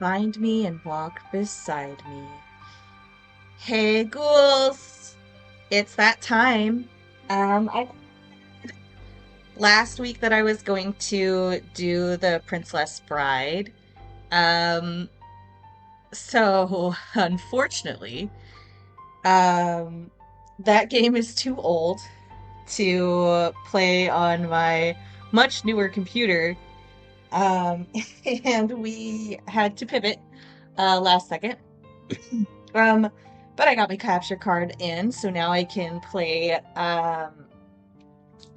find me and walk beside me. Hey, ghouls! It's that time. I last week that I was going to do the Princess Bride. Um, so unfortunately, um, that game is too old to play on my much newer computer. Um, and we had to pivot last second. Um, but I got my capture card in, so now I can play on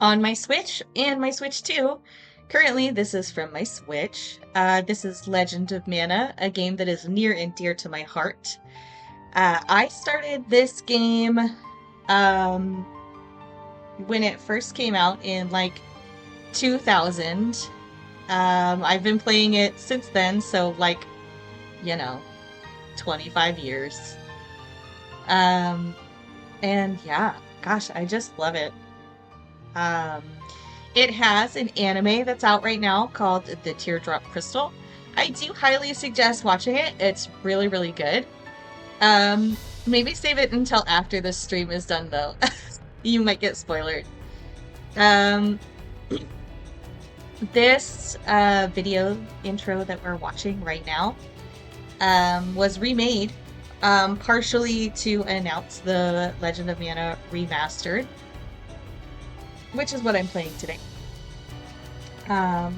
my Switch and my Switch 2. Currently, this is from my Switch. This is Legend of Mana, a game that is near and dear to my heart. I started this game um, when it first came out in like 2000. I've been playing it since then, so like, you know, 25 years. Um, and yeah, gosh, I just love it. Um, it has an anime that's out right now called The Teardrop Crystal. I do highly suggest watching it. It's really, really good. Maybe save it until after the stream is done, though. You might get spoiled. Um, this video intro that we're watching right now was remade partially to announce the Legend of Mana Remastered, which is what I'm playing today. Um,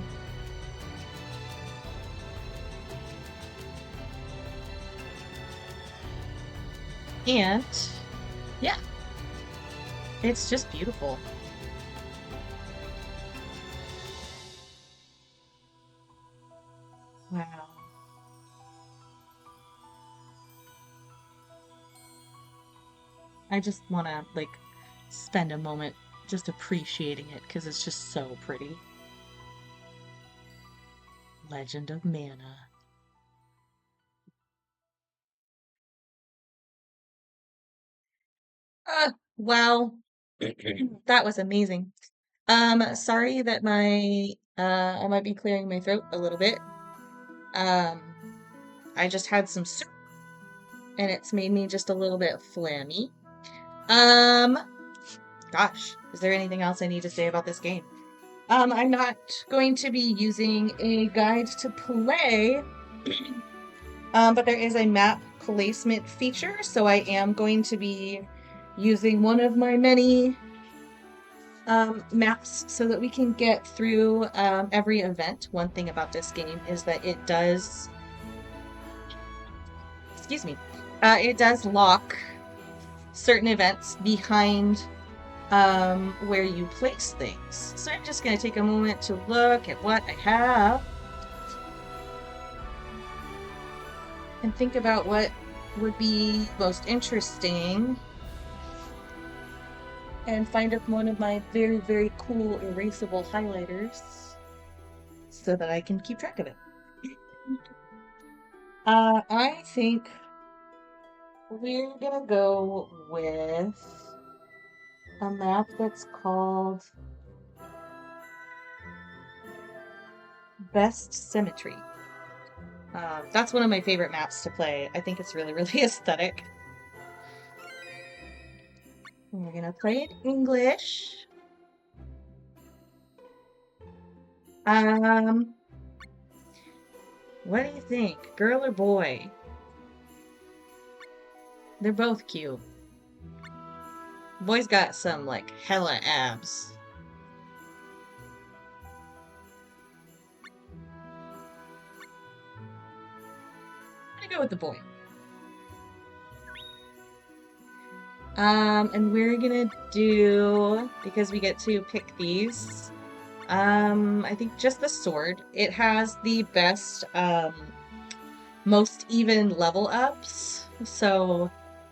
and yeah, it's just beautiful. Wow. I just want to like spend a moment just appreciating it because it's just so pretty. Legend of Mana. Wow. That was amazing. Sorry that my I might be clearing my throat a little bit. Um, I just had some soup and it's made me just a little bit phlegmy. Um, gosh, is there anything else I need to say about this game? I'm not going to be using a guide to play, but there is a map placement feature, so I am going to be using one of my many maps so that we can get through every event. One thing about this game is that it does, excuse me, it does lock certain events behind where you place things. So I'm just going to take a moment to look at what I have and think about what would be most interesting and find up one of my very, very cool erasable highlighters so that I can keep track of it. I think we're gonna go with a map that's called Best Symmetry. That's one of my favorite maps to play. I think it's really, really aesthetic. And we're gonna play it English. Um, what do you think? Girl or boy? They're both cute. Boy's got some, like, hella abs. I'm gonna go with the boy. And we're gonna do, because we get to pick these, I think just the sword. It has the best, most even level ups, so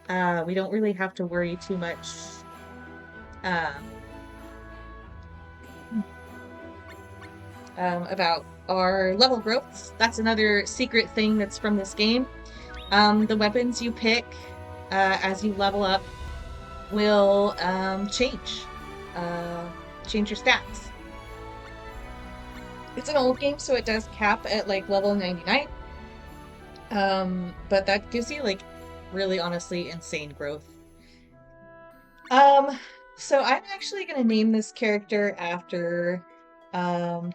we don't really have to worry too much um, about our level growth. That's another secret thing that's from this game. The weapons you pick as you level up will change your stats. It's an old game, so it does cap at like level 99. But that gives you like really honestly insane growth. Um, so I'm actually gonna name this character after um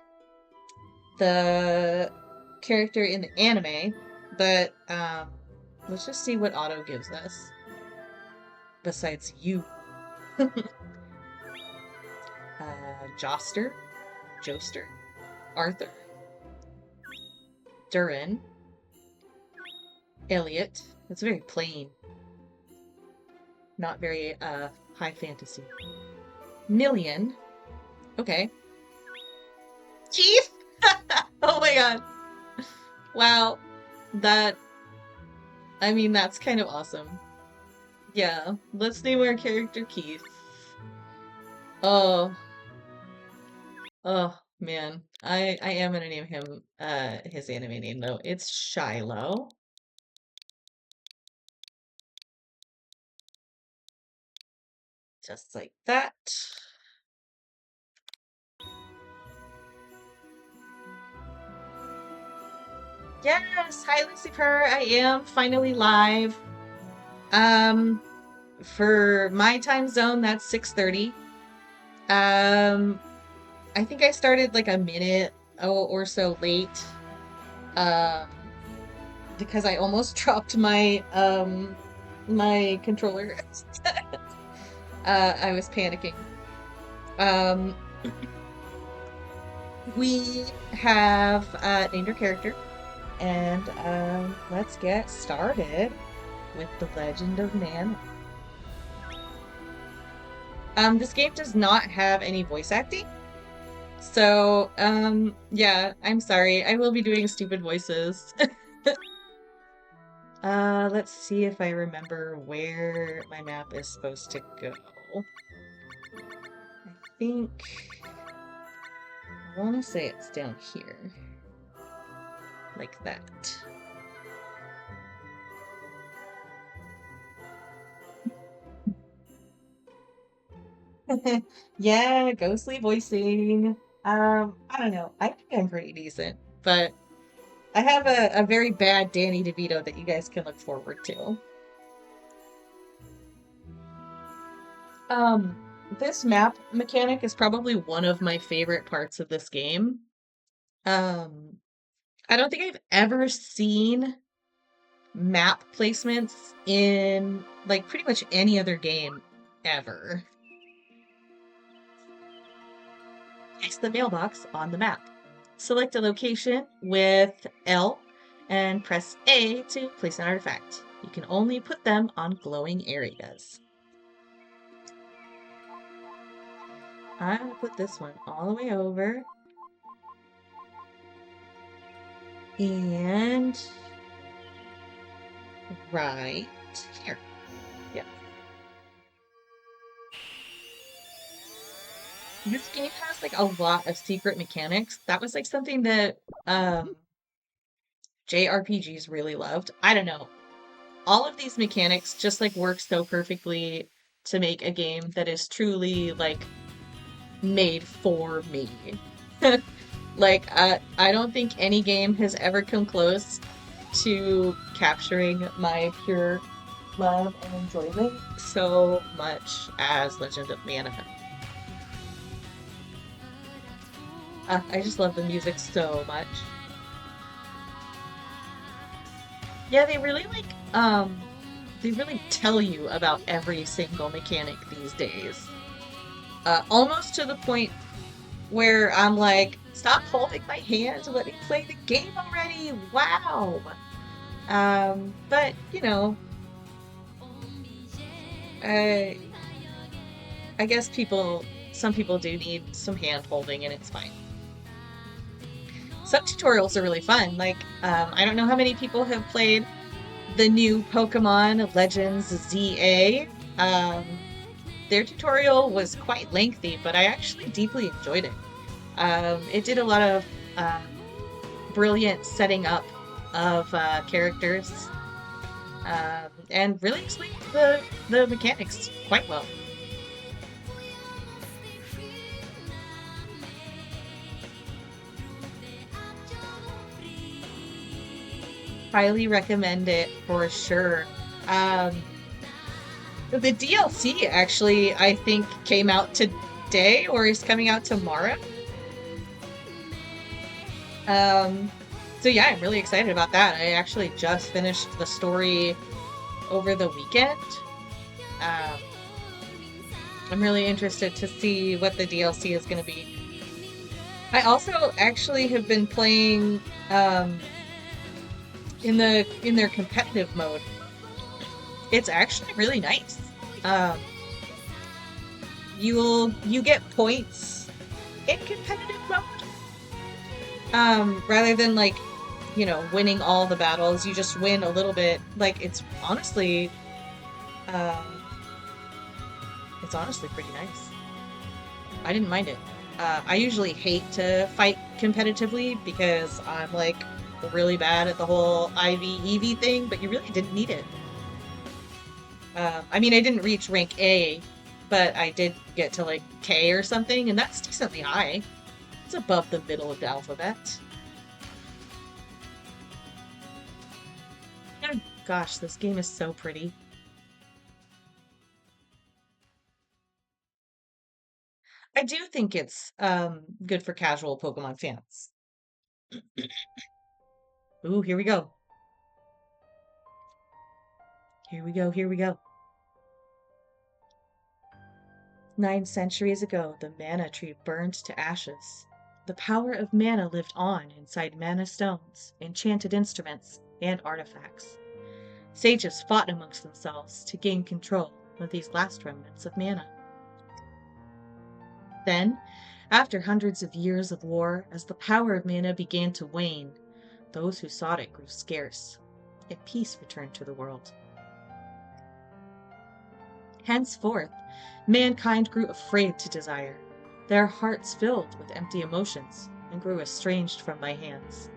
the character in the anime, but let's just see what Auto gives us besides you. Joster, Joester, Arthur, Durin, Elliot. It's very plain, not very high fantasy. Million. Okay. Keith. Oh my god. Wow. That I mean that's kind of awesome. Yeah. Let's name our character Keith. Oh. Oh man. I am gonna name him his anime name though. It's Shiloh. Just like that. Yes, hi Lucifer. I am finally live. Um, for my time zone, that's 6:30. Um, I think I started like a minute or so late. Um, because I almost dropped my controller. I was panicking. Um, we have named our character, and let's get started with the Legend of Man. This game does not have any voice acting. So, yeah, I'm sorry. I will be doing stupid voices. Let's see if I remember where my map is supposed to go. I think I want to say it's down here. Like that. Yeah, ghostly voicing. I don't know. I think I'm pretty decent, but I have a very bad Danny DeVito that you guys can look forward to. Um, this map mechanic is probably one of my favorite parts of this game. Um, I don't think I've ever seen map placements in like pretty much any other game ever. It's the mailbox on the map. Select a location with L and press A to place an artifact. You can only put them on glowing areas. I'm gonna put this one all the way over. And right here. Yeah. This game has like a lot of secret mechanics. That was like something that JRPGs really loved. I don't know. All of these mechanics just like work so perfectly to make a game that is truly like made for me. Like I don't think any game has ever come close to capturing my pure love and enjoyment so much as Legend of Mana. I just love the music so much. Yeah, they really tell you about every single mechanic these days. Almost to the point where I'm like, stop holding my hand, let me play the game already. Wow. But you know, I I guess some people do need some hand holding, and it's fine. Some tutorials are really fun. Like, I don't know how many people have played the new Pokemon Legends ZA. Um, their tutorial was quite lengthy, but I actually deeply enjoyed it. It did a lot of brilliant setting up of characters and really explained the mechanics quite well. highly recommend it for sure. Um, the DLC actually, I think, came out today or is coming out tomorrow. Um, so yeah, I'm really excited about that. I actually just finished the story over the weekend. Um, I'm really interested to see what the DLC is going to be. I also actually have been playing in their competitive mode. It's actually really nice. Um, you get points in competitive mode. Rather than like, winning all the battles, you just win a little bit. Like um, it's honestly pretty nice. I didn't mind it. I usually hate to fight competitively because I'm like really bad at the whole IV EV thing, but you really didn't need it. I mean, I didn't reach rank A, but I did get to like K or something, and that's decently high. It's above the middle of the alphabet. Oh, gosh, this game is so pretty. I do think it's good for casual Pokemon fans. Ooh, here we go. Here we go, here we go. 9 centuries ago, the mana tree burned to ashes. The power of mana lived on inside mana stones, enchanted instruments, and artifacts. Sages fought amongst themselves to gain control of these last remnants of mana. Then, after hundreds of years of war, as the power of mana began to wane, those who sought it grew scarce, and peace returned to the world. Henceforth, mankind grew afraid to desire. Their hearts filled with empty emotions and grew estranged from my hands.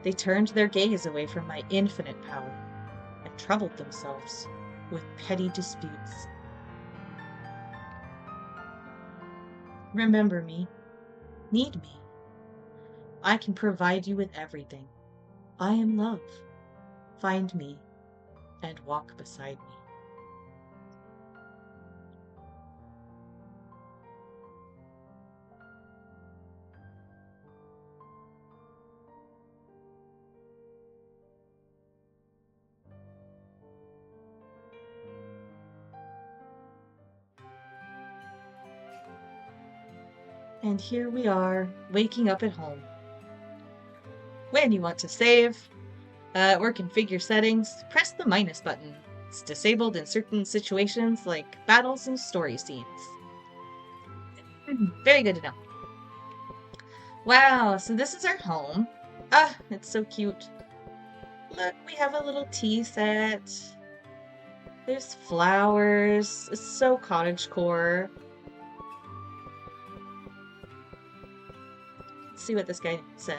They turned their gaze away from my infinite power and troubled themselves with petty disputes. Remember me. Need me. I can provide you with everything. I am love. Find me and walk beside me. And here we are, waking up at home. When you want to save or configure settings, press the minus button. It's disabled in certain situations like battles and story scenes. Very good to know. Wow, so this is our home. Ah, it's so cute. Look, we have a little tea set. There's flowers. It's so cottagecore. Let's see what this guy says.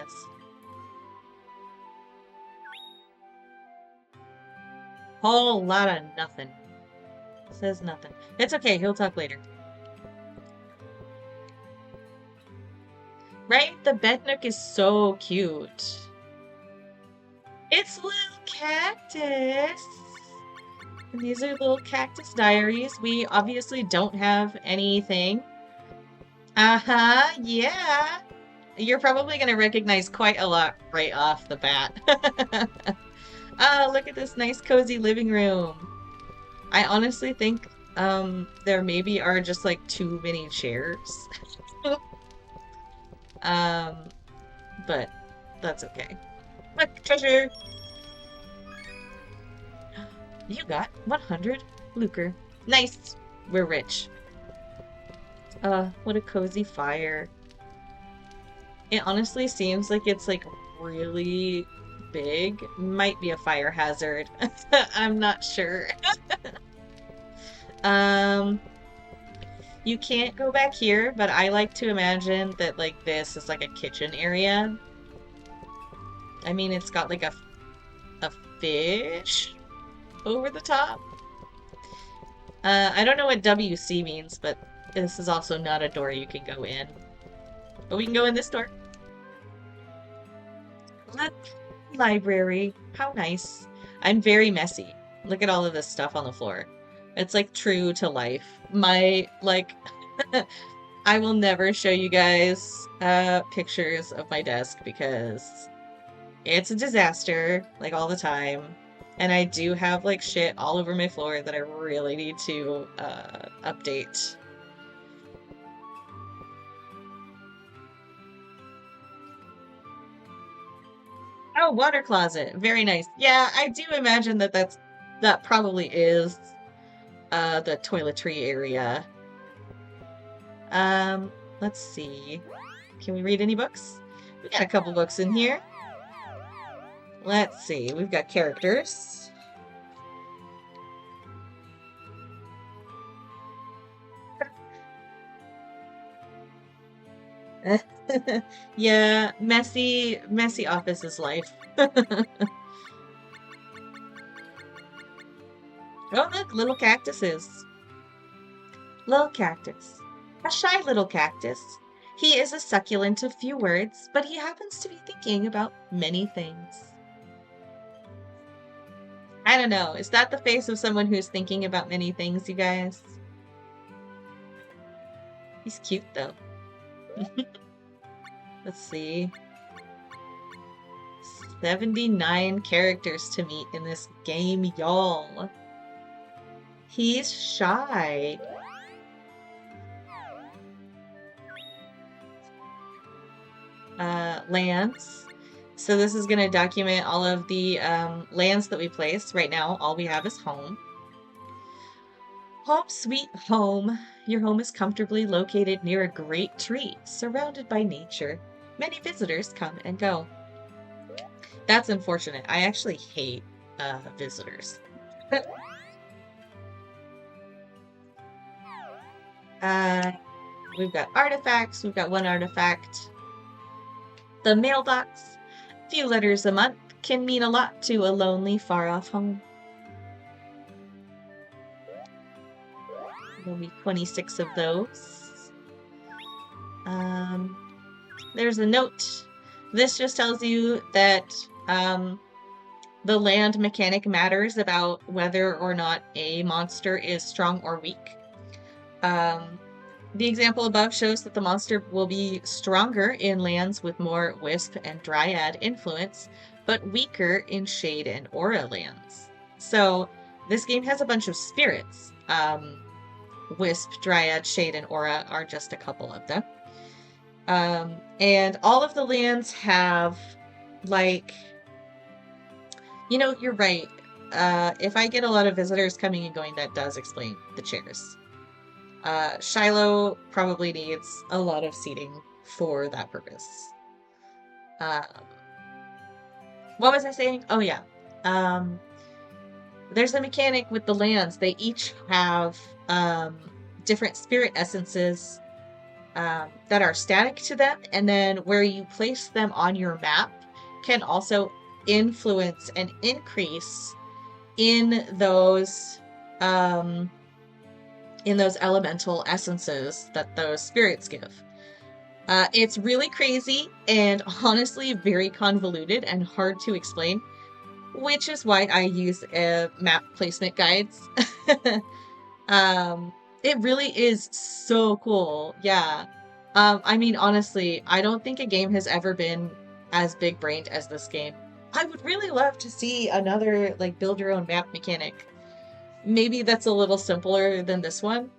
Whole lot of nothing. Says nothing. It's okay, he'll talk later. Right? The bed nook is so cute. It's little cactus. And these are little cactus diaries. We obviously don't have anything. Uh-huh, yeah. You're probably going to recognize quite a lot right off the bat. Oh, look at this nice cozy living room. I honestly think there maybe are just like too many chairs. But that's okay. Look, treasure! You got 100 lucre. Nice! We're rich. What a cozy fire. It honestly seems like it's like really big. Might be a fire hazard. I'm not sure. You can't go back here, but I like to imagine that like this is like a kitchen area. I mean, it's got like a fish over the top. I don't know what WC means, but this is also not a door you can go in. But we can go in this door. Look, Library. How nice. I'm very messy. Look at all of this stuff on the floor. It's like true to life. My, like, I will never show you guys pictures of my desk because it's a disaster, like all the time. And I do have like shit all over my floor that I really need to update. Oh, water closet. Very nice. Yeah, I do imagine that that probably is the toiletry area. Um, let's see. Can we read any books? We got a couple books in here. Let's see. We've got characters. Yeah, messy office is life. Oh, look, little cactuses. Little cactus. A shy little cactus. He is a succulent of few words, but he happens to be thinking about many things. I don't know. Is that the face of someone who's thinking about many things, you guys? He's cute, though. Let's see. 79 characters to meet in this game, y'all. He's shy. Lands. So this is going to document all of the lands that we place. Right now, all we have is home. Home sweet home. Your home is comfortably located near a great tree, surrounded by nature. Many visitors come and go. That's unfortunate. I actually hate visitors. We've got artifacts. We've got one artifact. The mailbox. A few letters a month can mean a lot to a lonely, far-off home. There'll be 26 of those. There's a note. This just tells you that the land mechanic matters about whether or not a monster is strong or weak. The example above shows that the monster will be stronger in lands with more Wisp and Dryad influence, but weaker in Shade and Aura lands. So this game has a bunch of spirits. Wisp, Dryad, Shade, and Aura are just a couple of them. And all of the lands have, like, you know, you're right. If I get a lot of visitors coming and going, that does explain the chairs. Shiloh probably needs a lot of seating for that purpose. What was I saying? Oh, yeah. There's a mechanic with the lands. They each have different spirit essences that are static to them, and then where you place them on your map can also influence and increase in those elemental essences that those spirits give. It's really crazy and honestly very convoluted and hard to explain, which is why I use map placement guides. It really is so cool. Yeah. I mean, honestly, I don't think a game has ever been as big-brained as this game. I would really love to see another, like, build your own map mechanic. Maybe that's a little simpler than this one,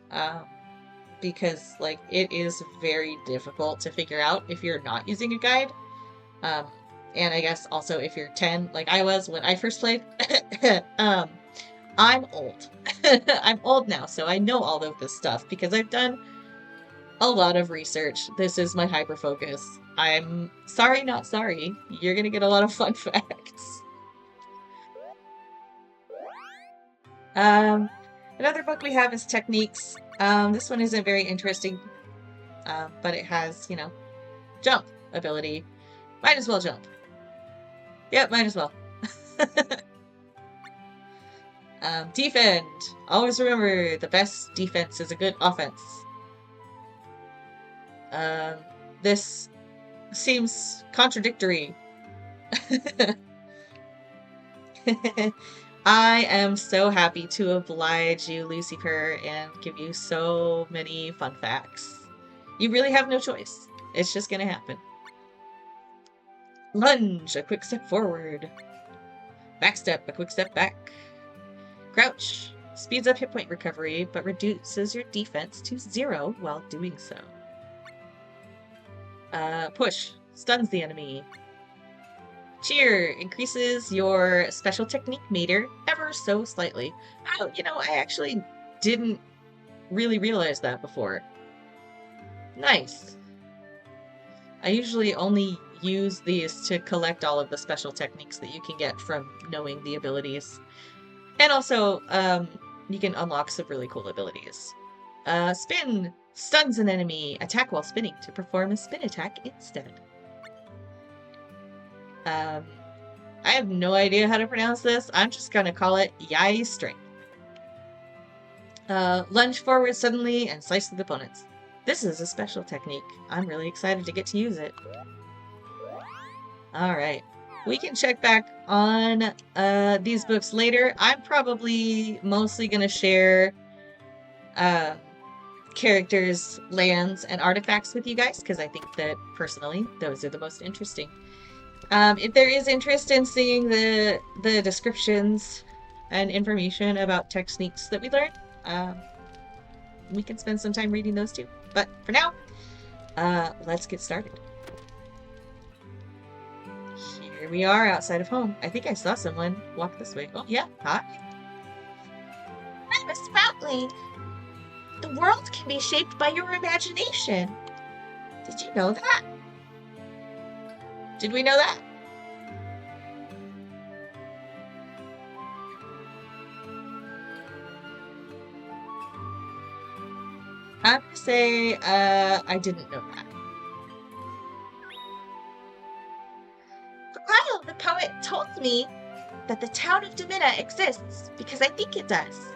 because, like, it is very difficult to figure out if you're not using a guide. And I guess also if you're 10, like I was when I first played. I'm old. I'm old now, so I know all of this stuff because I've done a lot of research. This is my hyper focus. I'm sorry, not sorry. You're gonna get a lot of fun facts. Another book we have is Techniques. This one isn't very interesting, but it has, you know, jump ability. Might as well jump. Yep, might as well. Defend. Always remember, the best defense is a good offense. This seems contradictory. I am so happy to oblige you, Lucifer, and give you so many fun facts. You really have no choice. It's just gonna happen. Lunge, a quick step forward. Backstep, a quick step back. Crouch, speeds up hit point recovery, but reduces your defense to 0 while doing so. Push, stuns the enemy. Cheer, increases your special technique meter ever so slightly. Oh, you know, I actually didn't really realize that before. Nice. I usually only use these to collect all of the special techniques that you can get from knowing the abilities. And also, you can unlock some really cool abilities. Spin, stuns an enemy, attack while spinning to perform a spin attack instead. I have no idea how to pronounce this. I'm just gonna call it Yai Strength. Lunge forward suddenly and slice with opponents. This is a special technique. I'm really excited to get to use it. Alright. We can check back on these books later. I'm probably mostly gonna share characters, lands, and artifacts with you guys, because I think that, personally, those are the most interesting. If there is interest in seeing the descriptions and information about techniques that we learned, we can spend some time reading those too. But for now, let's get started. Here we are outside of home. I think I saw someone walk this way. Oh, yeah. Hi. I'm a Sproutling. The world can be shaped by your imagination. Did you know that? Did we know that? I'm gonna say, I didn't know that. For a while, the poet told me that the town of Domina exists because I think it does.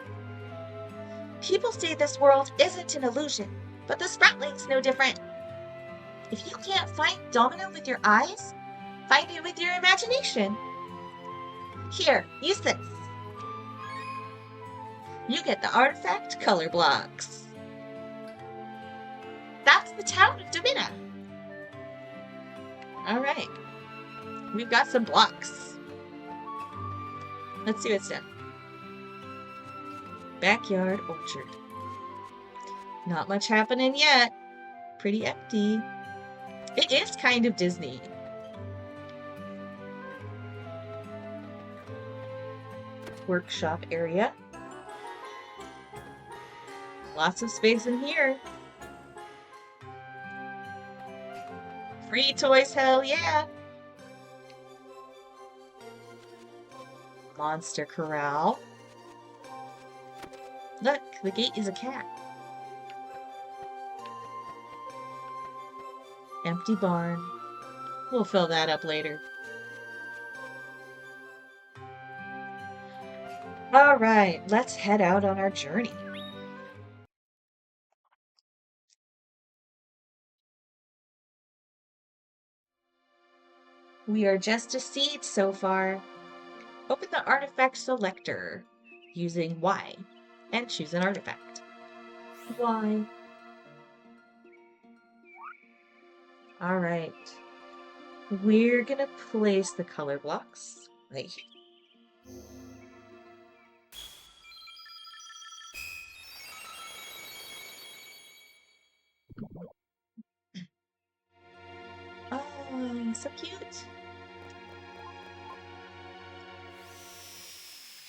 People say this world isn't an illusion, but the Sproutling's no different. If you can't find Domino with your eyes, find it with your imagination. Here, use this. You get the artifact color blocks. That's the town of Domina. Alright. We've got some blocks. Let's see what's done. Backyard orchard. Not much happening yet. Pretty empty. It is kind of Disney. Workshop area. Lots of space in here. Free toys, hell yeah! Monster corral. Look, the gate is a cat. Empty barn. We'll fill that up later. Alright, let's head out on our journey. We are just a seed so far. Open the artifact selector using Y and choose an artifact. Y. Alright. We're gonna place the color blocks right here. Oh, so cute.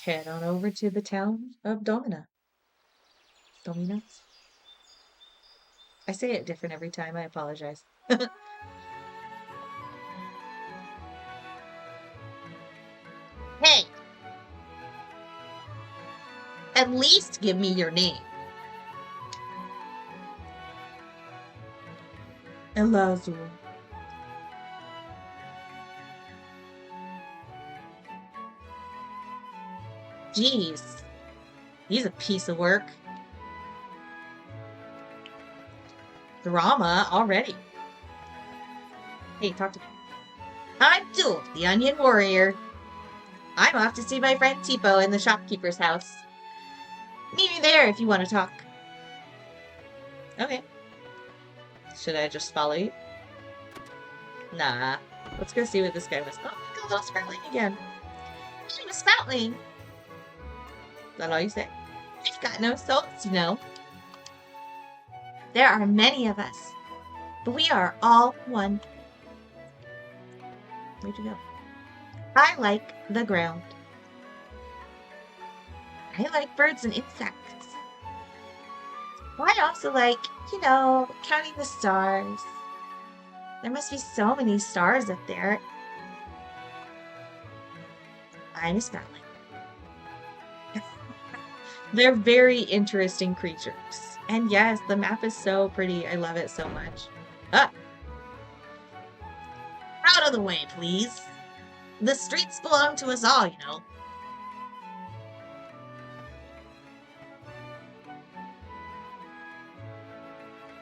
Head on over to the town of Domina. Domina? I say it different every time, I apologize. Hey! At least give me your name. Elazur. Jeez. He's a piece of work. Drama already. Hey, talk to me. I'm Duel, the Onion Warrior. I'm off to see my friend Tipo in the shopkeeper's house. Meet me there if you want to talk. Okay. Should I just follow you? Nah. Let's go see what this guy was. Oh, look, a little sparkling again. I'm a spoutling. Is that all you say? I've got no souls, you know. There are many of us, but we are all one. Where'd you go? I like the ground. I like birds and insects. I also like, counting the stars. There must be so many stars up there. I'm a spoutling. They're very interesting creatures. And yes, the map is so pretty. I love it so much. Ah! Out of the way, please. The streets belong to us all, you know.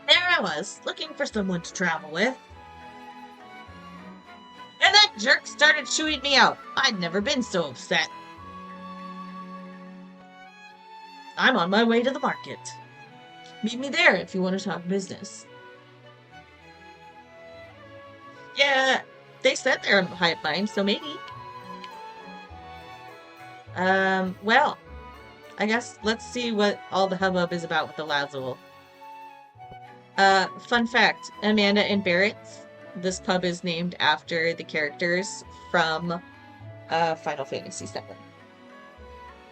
There I was, looking for someone to travel with. And that jerk started chewing me out. I'd never been so upset. I'm on my way to the market. Meet me there if you want to talk business. Yeah, they said they're in the hive mind, so maybe. Well, I guess let's see what all the hubbub is about with the Lazul. Fun fact, Amanda and Barrett's, this pub is named after the characters from Final Fantasy VII.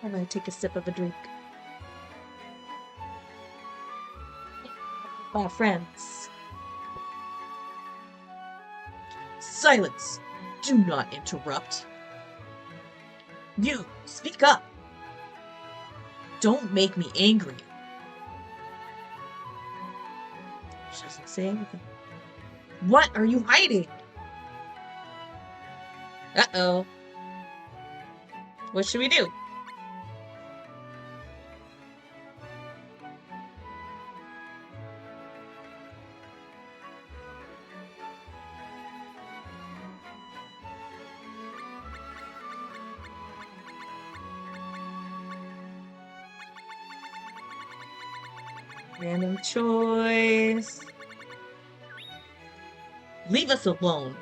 I'm gonna take a sip of a drink. My friends. Silence! Do not interrupt. You, speak up. Don't make me angry. She doesn't say anything. What are you hiding? Uh-oh. What should we do? Random choice. Leave us alone.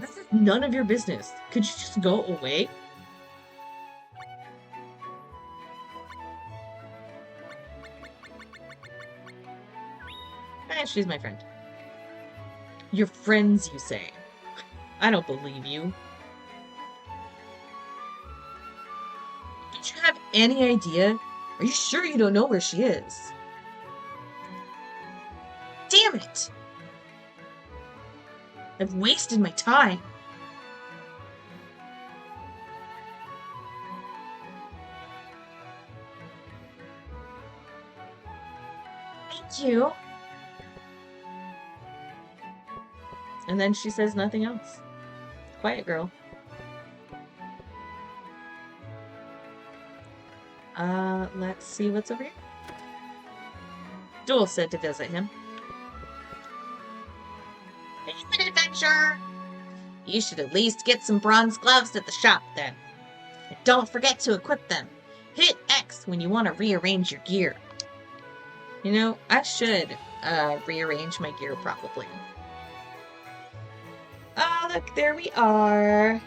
This is none of your business. Could you just go away? She's my friend. Your friends, you say? I don't believe you. Don't you have any idea? Are you sure you don't know where she is? Damn it! I've wasted my time. Thank you. And then she says nothing else. Quiet girl. Let's see what's over here. Duel said to visit him. Are you an adventurer? You should at least get some bronze gloves at the shop then. And don't forget to equip them. Hit X when you want to rearrange your gear. You know, I should rearrange my gear probably. Oh, look, there we are.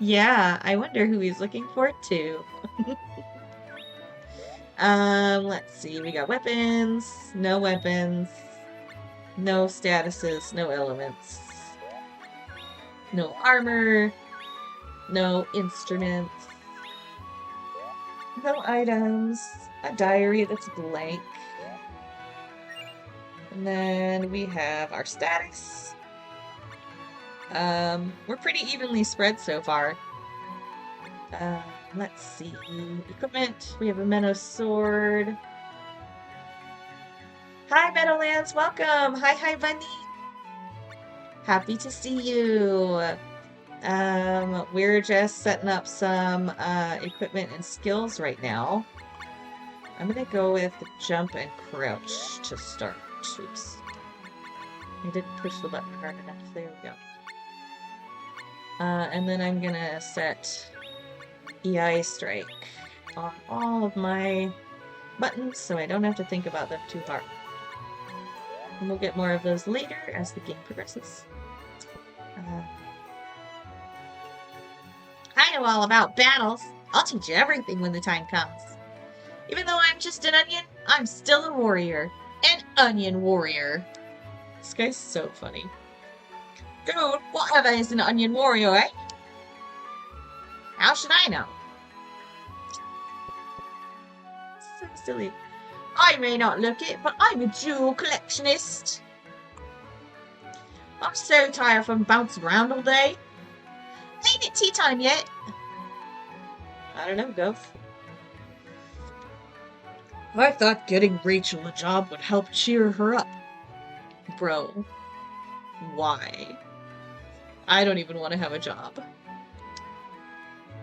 Yeah, I wonder who he's looking for too. Let's see. We got weapons, no statuses, no elements, no armor, no instruments, no items, a diary that's blank. And then we have our status. We're pretty evenly spread so far. Let's see. Equipment. We have a Meadow Sword. Hi, Meadowlands. Welcome. Hi, Bunny. Happy to see you. We're just setting up some equipment and skills right now. I'm gonna go with jump and crouch to start. Oops. I didn't push the button hard enough. There we go. And then I'm gonna set EI Strike on all of my buttons so I don't have to think about them too hard. And we'll get more of those later as the game progresses. I know all about battles. I'll teach you everything when the time comes. Even though I'm just an onion, I'm still a warrior. An onion warrior. This guy's so funny. Dude, whatever is an onion warrior, eh? How should I know? So silly. I may not look it, but I'm a jewel collectionist. I'm so tired from bouncing around all day. Ain't it tea time yet? I don't know, Gov. I thought getting Rachel a job would help cheer her up. Bro. Why? I don't even want to have a job.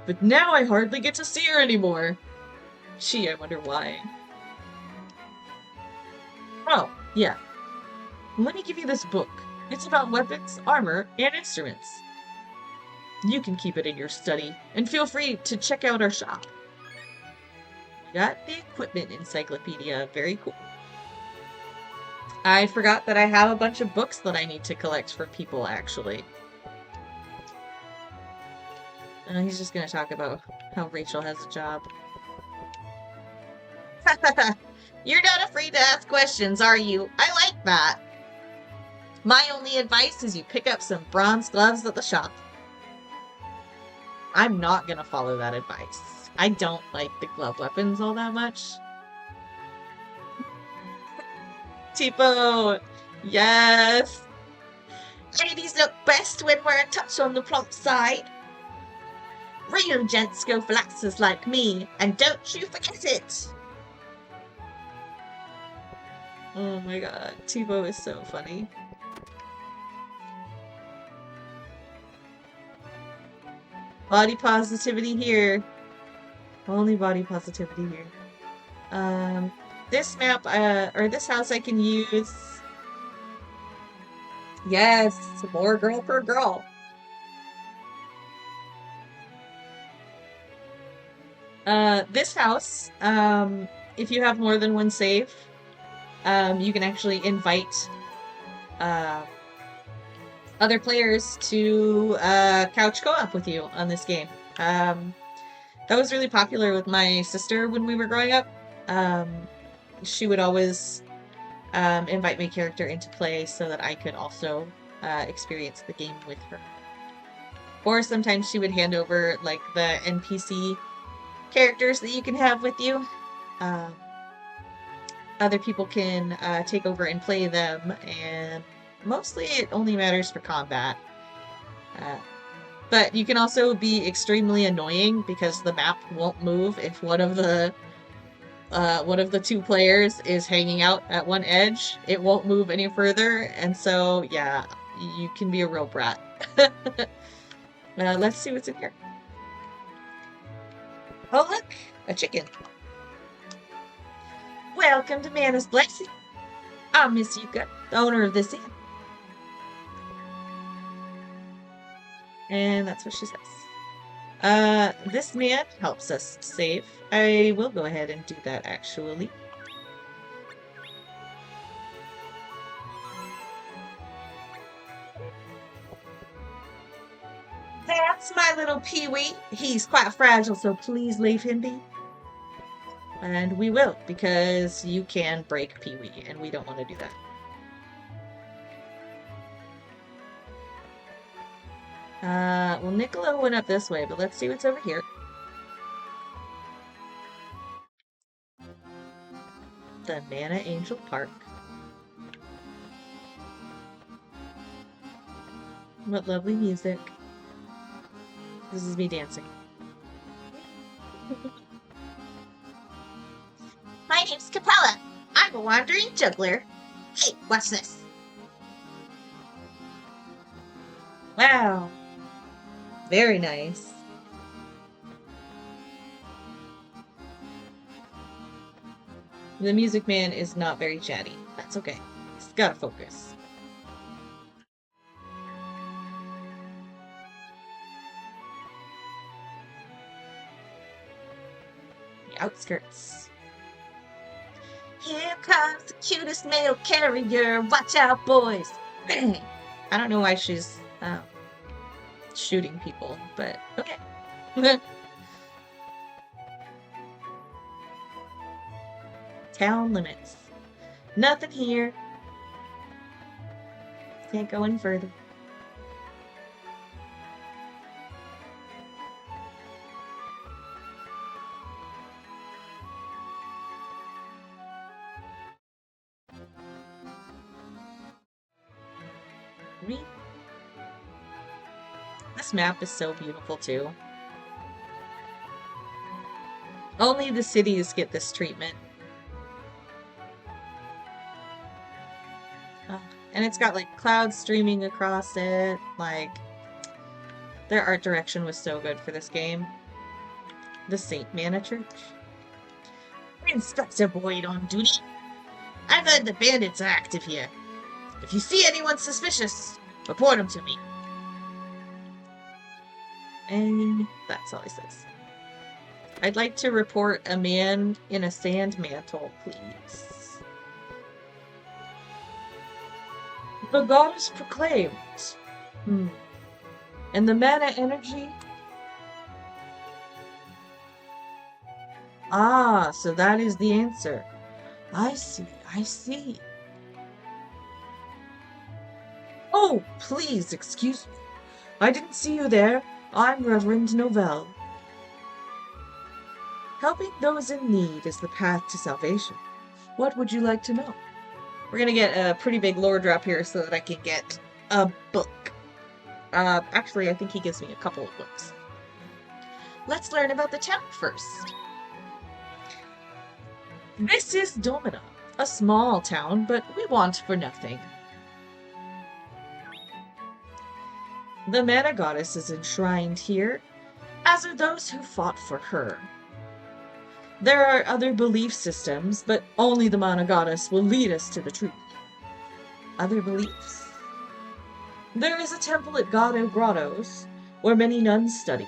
But now I hardly get to see her anymore. Gee, I wonder why. Oh, yeah. Let me give you this book. It's about weapons, armor, and instruments. You can keep it in your study, and feel free to check out our shop. Got the equipment encyclopedia. Very cool. I forgot that I have a bunch of books that I need to collect for people, actually. He's just gonna talk about how Rachel has a job. You're not afraid to ask questions, are you? I like that. My only advice is you pick up some bronze gloves at the shop. I'm not gonna follow that advice. I don't like the glove weapons all that much. Tipo! Yes! Ladies look best when we're a touch on the plump side. Real gents go for lasses like me, and don't you forget it! Oh my god, Tipo is so funny. Body positivity here. Only body positivity here. This map, or this house I can use. Yes, more girl per girl. This house, if you have more than one save, you can actually invite, other players to, couch co-op with you on this game. That was really popular with my sister when we were growing up. She would always invite my character into play so that I could also experience the game with her. Or sometimes she would hand over like the NPC characters that you can have with you. Other people can take over and play them, and mostly it only matters for combat. But you can also be extremely annoying because the map won't move if one of the two players is hanging out at one edge. It won't move any further, and so yeah, you can be a real brat. Let's see what's in here. Oh look, a chicken. Welcome to Mana's Blessing. I'm Miss Yuka, the owner of this inn. And that's what she says. This man helps us save. I will go ahead and do that, actually. That's my little Pee-wee. He's quite fragile, so please leave him be. And we will, because you can break Pee-wee, and we don't want to do that. Well, Niccolo went up this way, but let's see what's over here. The Mana Angel Park. What lovely music. This is me dancing. My name's Capella. I'm a wandering juggler. Hey, what's this? Wow. Very nice. The Music Man is not very chatty. That's okay. Just gotta focus. The outskirts. Here comes the cutest mail carrier. Watch out, boys. I don't know why she's shooting people, but okay. Town limits. Nothing here. Can't go any further. This map is so beautiful too. Only the cities get this treatment. And it's got like clouds streaming across it. Like, their art direction was so good for this game. The St. Mana Church. Inspector Boyd on duty. I've heard the bandits are active here. If you see anyone suspicious, report them to me. And that's all he says. I'd like to report a man in a sand mantle, please. The goddess proclaimed. And the mana energy? Ah, so that is the answer. I see, I see. Oh, please, excuse me. I didn't see you there. I'm Reverend Novell. Helping those in need is the path to salvation. What would you like to know? We're gonna get a pretty big lore drop here so that I can get a book. Actually, I think he gives me a couple of books. Let's learn about the town first. This is Domina, a small town, but we want for nothing. The Mana Goddess is enshrined here, as are those who fought for her. There are other belief systems, but only the Mana Goddess will lead us to the truth. Other beliefs? There is a temple at Gado Grottos, where many nuns study.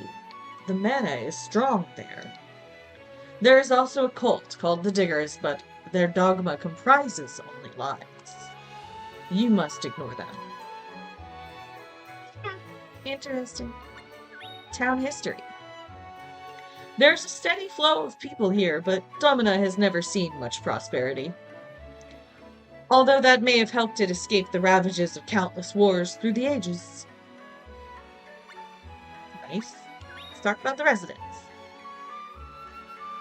The mana is strong there. There is also a cult called the Diggers, but their dogma comprises only lies. You must ignore them. Interesting. Town history. There's a steady flow of people here, but Domina has never seen much prosperity. Although that may have helped it escape the ravages of countless wars through the ages. Nice. Let's talk about the residents.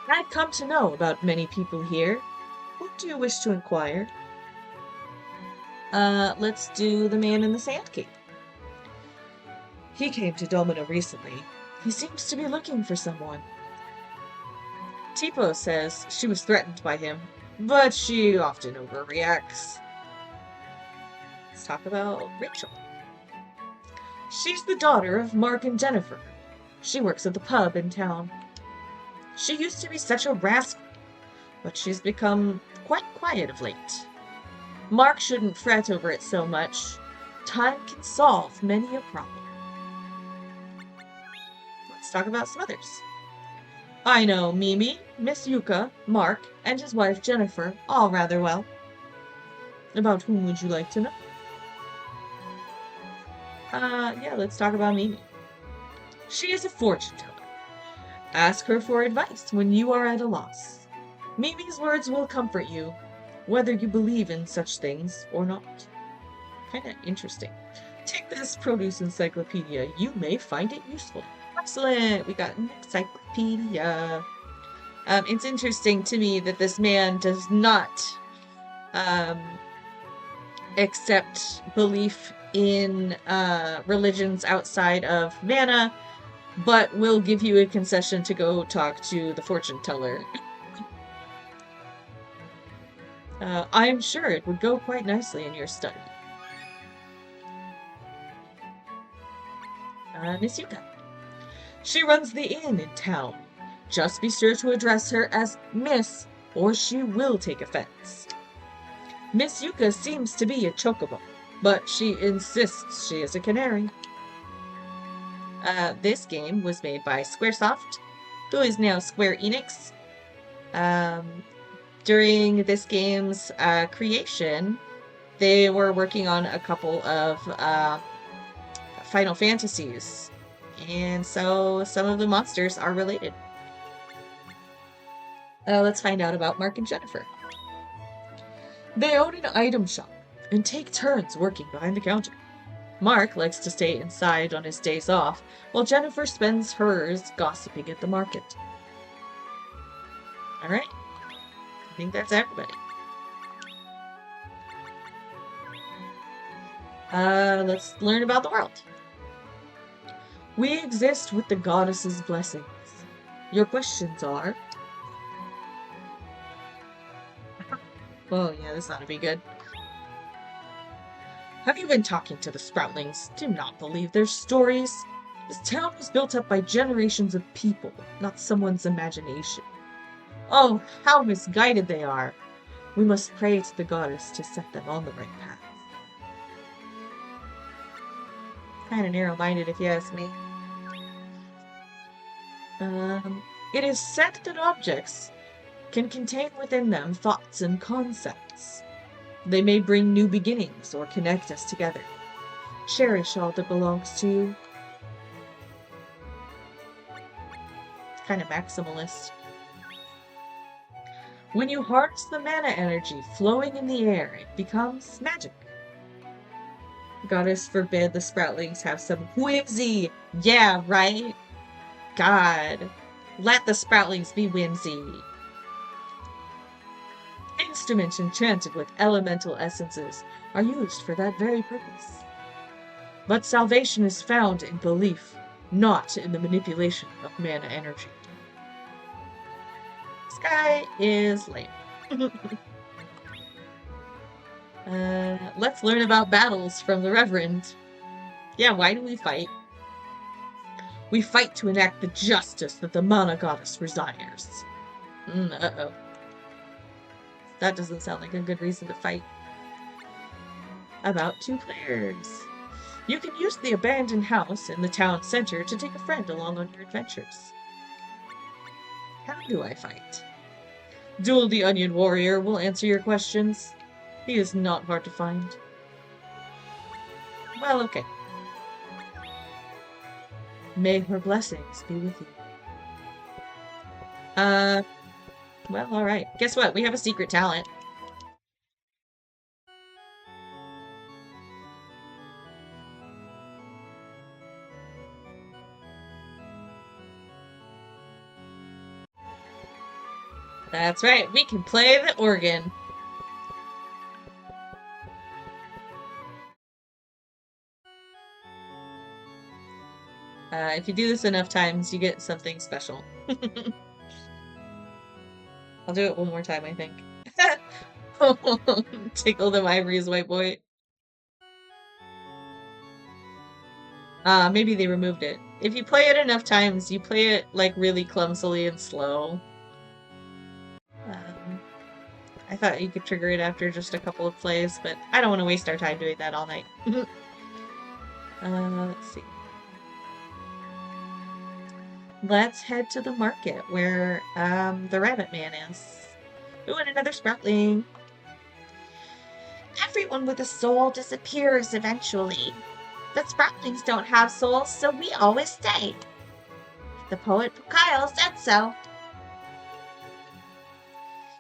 I've come to know about many people here. Who do you wish to inquire? Let's do the man in the sand cape. He came to Domina recently. He seems to be looking for someone. Tipo says she was threatened by him, but she often overreacts. Let's talk about Rachel. She's the daughter of Mark and Jennifer. She works at the pub in town. She used to be such a rascal, but she's become quite quiet of late. Mark shouldn't fret over it so much. Time can solve many a problem. Let's talk about some others. I know Mimi, Miss Yuka, Mark, and his wife Jennifer all rather well. About whom would you like to know? Yeah, let's talk about Mimi. She is a fortune teller. Ask her for advice when you are at a loss. Mimi's words will comfort you, whether you believe in such things or not. Kinda interesting. Take this produce encyclopedia. You may find it useful. Excellent! We got an encyclopedia. It's interesting to me that this man does not accept belief in religions outside of mana, but will give you a concession to go talk to the fortune teller. I am sure it would go quite nicely in your study. Miss Yuka. She runs the inn in town. Just be sure to address her as Miss, or she will take offense. Miss Yuka seems to be a chocobo, but she insists she is a canary. This game was made by Squaresoft, who is now SquareEnix. During this game's creation, they were working on a couple of Final Fantasies, and so some of the monsters are related. Let's find out about Mark and Jennifer. They own an item shop and take turns working behind the counter. Mark likes to stay inside on his days off, while Jennifer spends hers gossiping at the market. All right. I think that's everybody. Let's learn about the world. We exist with the goddess's blessings. Your questions are... Oh, yeah, this ought to be good. Have you been talking to the Sproutlings? Do not believe their stories. This town was built up by generations of people, not someone's imagination. Oh, how misguided they are! We must pray to the goddess to set them on the right path. Kind of narrow-minded, if you ask me. It is said that objects can contain within them thoughts and concepts. They may bring new beginnings or connect us together. Cherish all that belongs to you. Kind of maximalist. When you harness the mana energy flowing in the air, it becomes magic. Goddess forbid the Sproutlings have some whimsy. Yeah, right? God. Let the Sproutlings be whimsy. Instruments enchanted with elemental essences are used for that very purpose. But salvation is found in belief, not in the manipulation of mana energy. This guy is lame. Let's learn about battles from the Reverend. Yeah, why do we fight? We fight to enact the justice that the mana goddess desires. Uh-oh. That doesn't sound like a good reason to fight. About 2 players. You can use the abandoned house in the town center to take a friend along on your adventures. How do I fight? Duel the Onion Warrior will answer your questions. He is not hard to find. Well, okay. May her blessings be with you. Well, alright. Guess what? We have a secret talent. That's right, we can play the organ. If you do this enough times, you get something special. I'll do it one more time, I think. Tickle them ivories, white boy. Maybe they removed it. If you play it enough times, you play it, like, really clumsily and slow. I thought you could trigger it after just a couple of plays, but I don't want to waste our time doing that all night. Let's see. Let's head to the market where the rabbit man is. Ooh, and another Sproutling. Everyone with a soul disappears eventually. The Sproutlings don't have souls, so we always stay. The poet Kyle said so.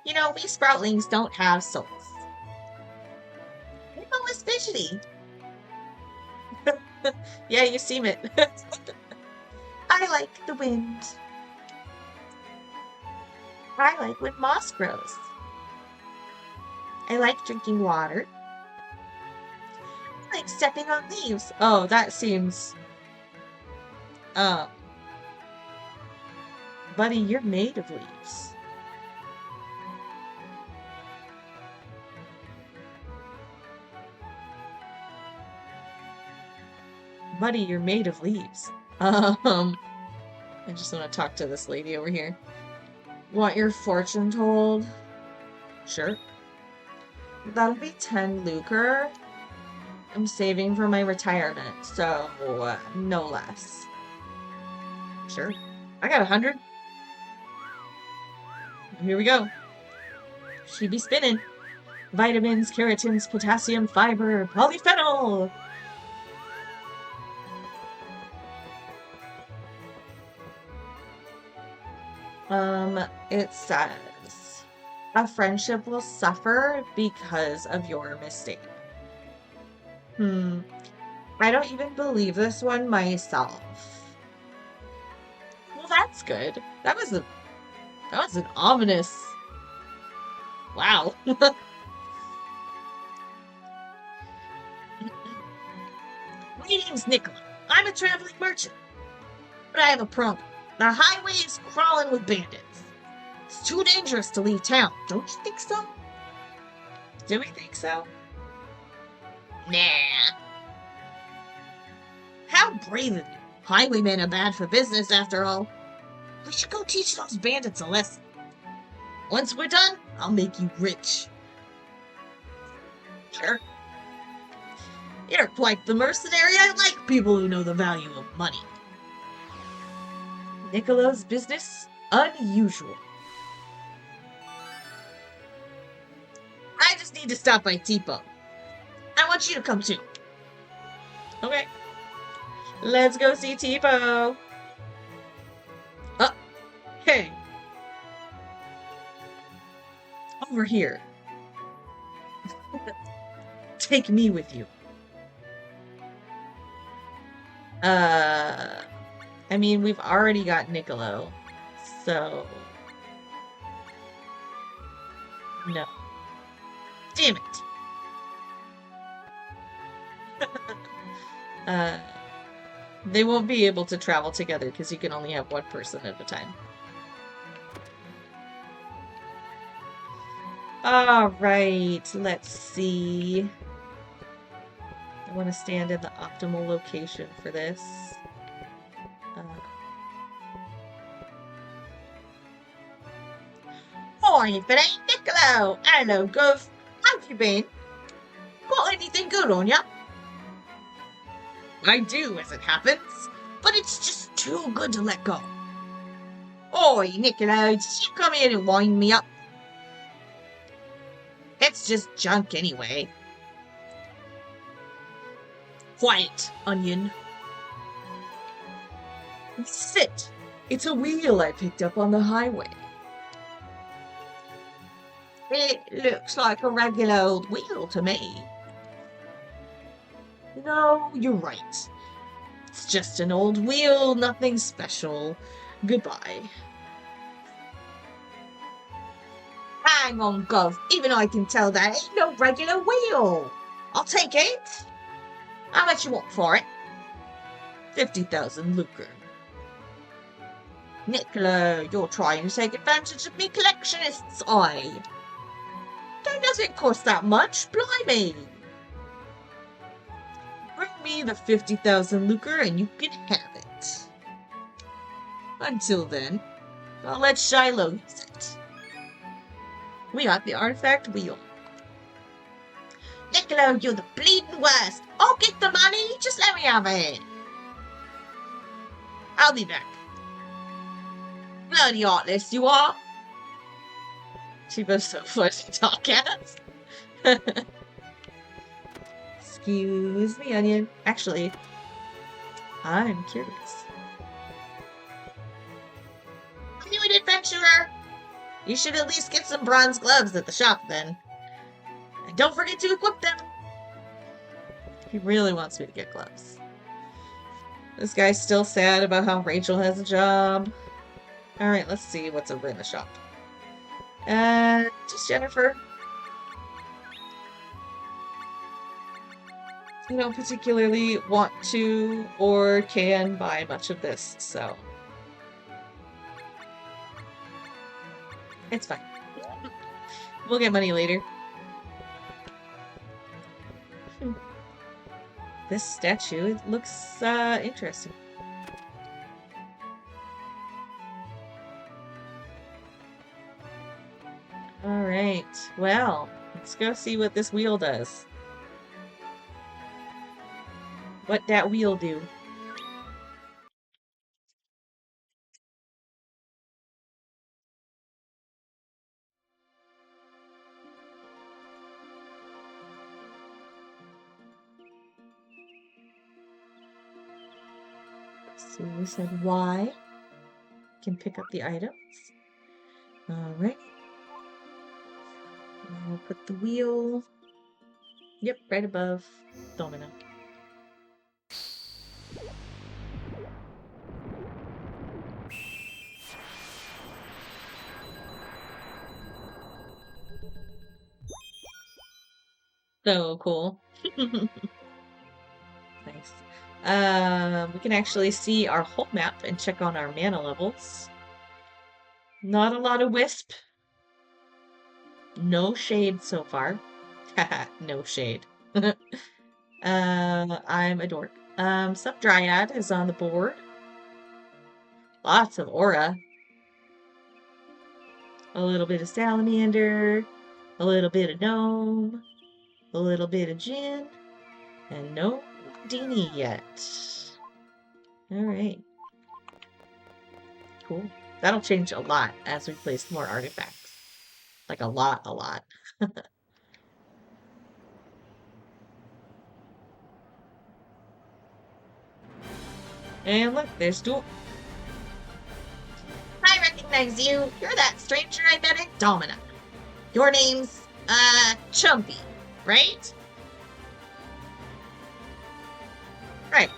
You know, we Sproutlings don't have souls. We're always fidgety. Yeah, you seem it. I like the wind. I like when moss grows. I like drinking water. I like stepping on leaves. Oh, that seems... Buddy, you're made of leaves. Buddy, you're made of leaves. I just want to talk to this lady over here. Want your fortune told? Sure. That'll be 10 lucre. I'm saving for my retirement, so no less. Sure. I got 100. Here we go. Should be spinning. Vitamins, keratins, potassium, fiber, polyphenol. It says a friendship will suffer because of your mistake. I don't even believe this one myself. Well, that's good. That was an ominous. Wow. My name's Nicola. I'm a traveling merchant. But I have a problem. The highway is crawling with bandits. It's too dangerous to leave town. Don't you think so? Do we think so? Nah. How brave of you. Highwaymen are bad for business, after all. We should go teach those bandits a lesson. Once we're done, I'll make you rich. Sure. You're quite the mercenary. I like people who know the value of money. Nicolo's business? Unusual. I just need to stop by Tipo. I want you to come too. Okay. Let's go see Tipo. Oh, hey. Over here. Take me with you. I mean, we've already got Niccolo, so... No. Damn it! They won't be able to travel together because you can only have one person at a time. Alright, let's see. I want to stand in the optimal location for this. Hi, if it ain't Niccolo! Hello, Gov. How've you been? Got anything good on ya? I do, as it happens, but it's just too good to let go. Oi, Niccolo, did you come here to wind me up? It's just junk anyway. Quiet, onion. Sit. It's a wheel I picked up on the highway. It looks like a regular old wheel to me. No, you're right. It's just an old wheel, nothing special. Goodbye. Hang on, Gov. Even I can tell that ain't no regular wheel. I'll take it. How much you want for it? 50,000 lucre. Niccolo, you're trying to take advantage of me collectionist's eye. Don't doesn't cost that much, blimey. Bring me the 50,000 lucre and you can have it. Until then, I'll let Shiloh use it. We got the artifact wheel. Niccolo, you're the bleeding worst. I'll get the money, just let me have it. I'll be back. Bloody heartless you are. She was so funny to talk at. Excuse me, Onion. Actually, I'm curious. Are you an adventurer? You should at least get some bronze gloves at the shop then. And don't forget to equip them. He really wants me to get gloves. This guy's still sad about how Rachel has a job. Alright, let's see what's over in the shop. Just Jennifer. I don't particularly want to or can buy much of this, so it's fine. We'll get money later. This statue looks interesting. Alright, well, Let's go see what this wheel does. What that wheel do? So we said Y. Can pick up the items. Alright. I'll put the wheel. Yep, right above Domino. So cool. Nice. We can actually see our whole map and check on our mana levels. Not a lot of Wisp. No shade so far. Haha, no shade. I'm a dork. Some Dryad is on the board. Lots of Aura. A little bit of Salamander. A little bit of Gnome. A little bit of Jin. And no Dini yet. Alright. Cool. That'll change a lot as we place more artifacts. Like a lot. And look, there's Duel. I recognize you. You're that stranger I met at Domina. Your name's, Chumpy, right? Right.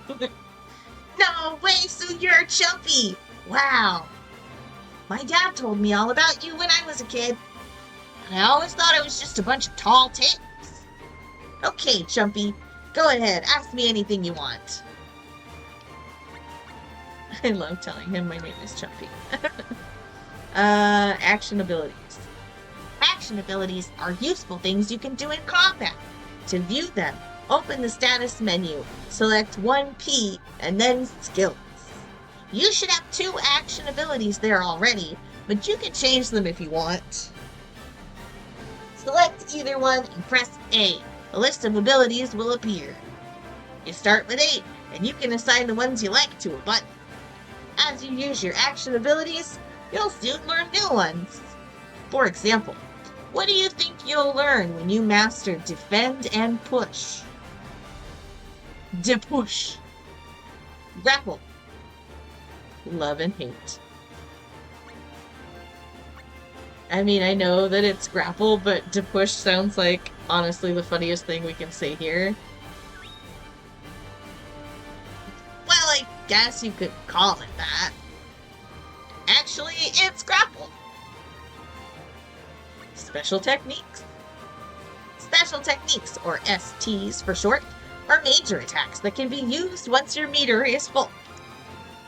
No way, so you're Chumpy. Wow. My dad told me all about you when I was a kid. And I always thought it was just a bunch of tall tales. Okay, Chumpy, go ahead, ask me anything you want. I love telling him my name is Chumpy. Action abilities. Action abilities are useful things you can do in combat. To view them, open the status menu, select 1P, and then skills. You should have 2 action abilities there already, but you can change them if you want. Select either one and press A. A list of abilities will appear. You start with 8, and you can assign the ones you like to a button. As you use your action abilities, you'll soon learn new ones. For example, what do you think you'll learn when you master Defend and Push? Depush. Grapple. Love and hate. I mean, I know that it's grapple, but depush sounds like, honestly, the funniest thing we can say here. Well, I guess you could call it that. Actually, it's grapple. Special techniques. Special techniques, or STs for short, are major attacks that can be used once your meter is full.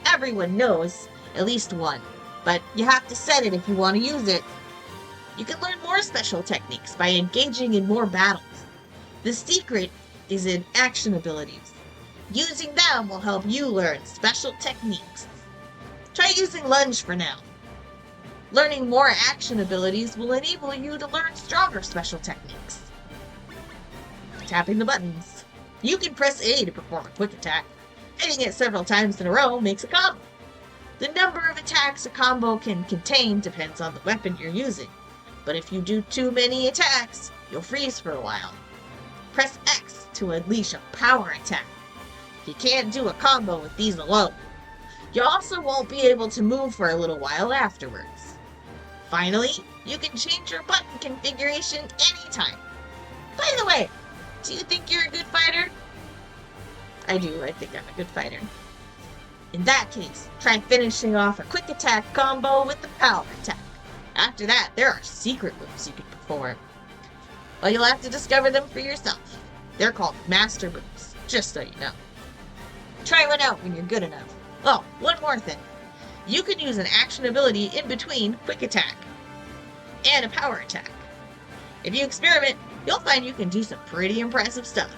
Everyone knows at least one, but you have to set it if you want to use it. You can learn more special techniques by engaging in more battles. The secret is in action abilities. Using them will help you learn special techniques. Try using Lunge for now. Learning more action abilities will enable you to learn stronger special techniques. Tapping the buttons. You can press A to perform a quick attack. Hitting it several times in a row makes a combo. The number of attacks a combo can contain depends on the weapon you're using, but if you do too many attacks, you'll freeze for a while. Press X to unleash a power attack. You can't do a combo with these alone. You also won't be able to move for a little while afterwards. Finally, you can change your button configuration anytime. By the way, do you think you're a good fighter? I do. I think I'm a good fighter. In that case, try finishing off a quick attack combo with the power attack. After that, there are secret moves you can perform. Well, you'll have to discover them for yourself. They're called master moves, just so you know. Try one out when you're good enough. Oh, one more thing. You can use an action ability in between quick attack and a power attack. If you experiment, you'll find you can do some pretty impressive stuff.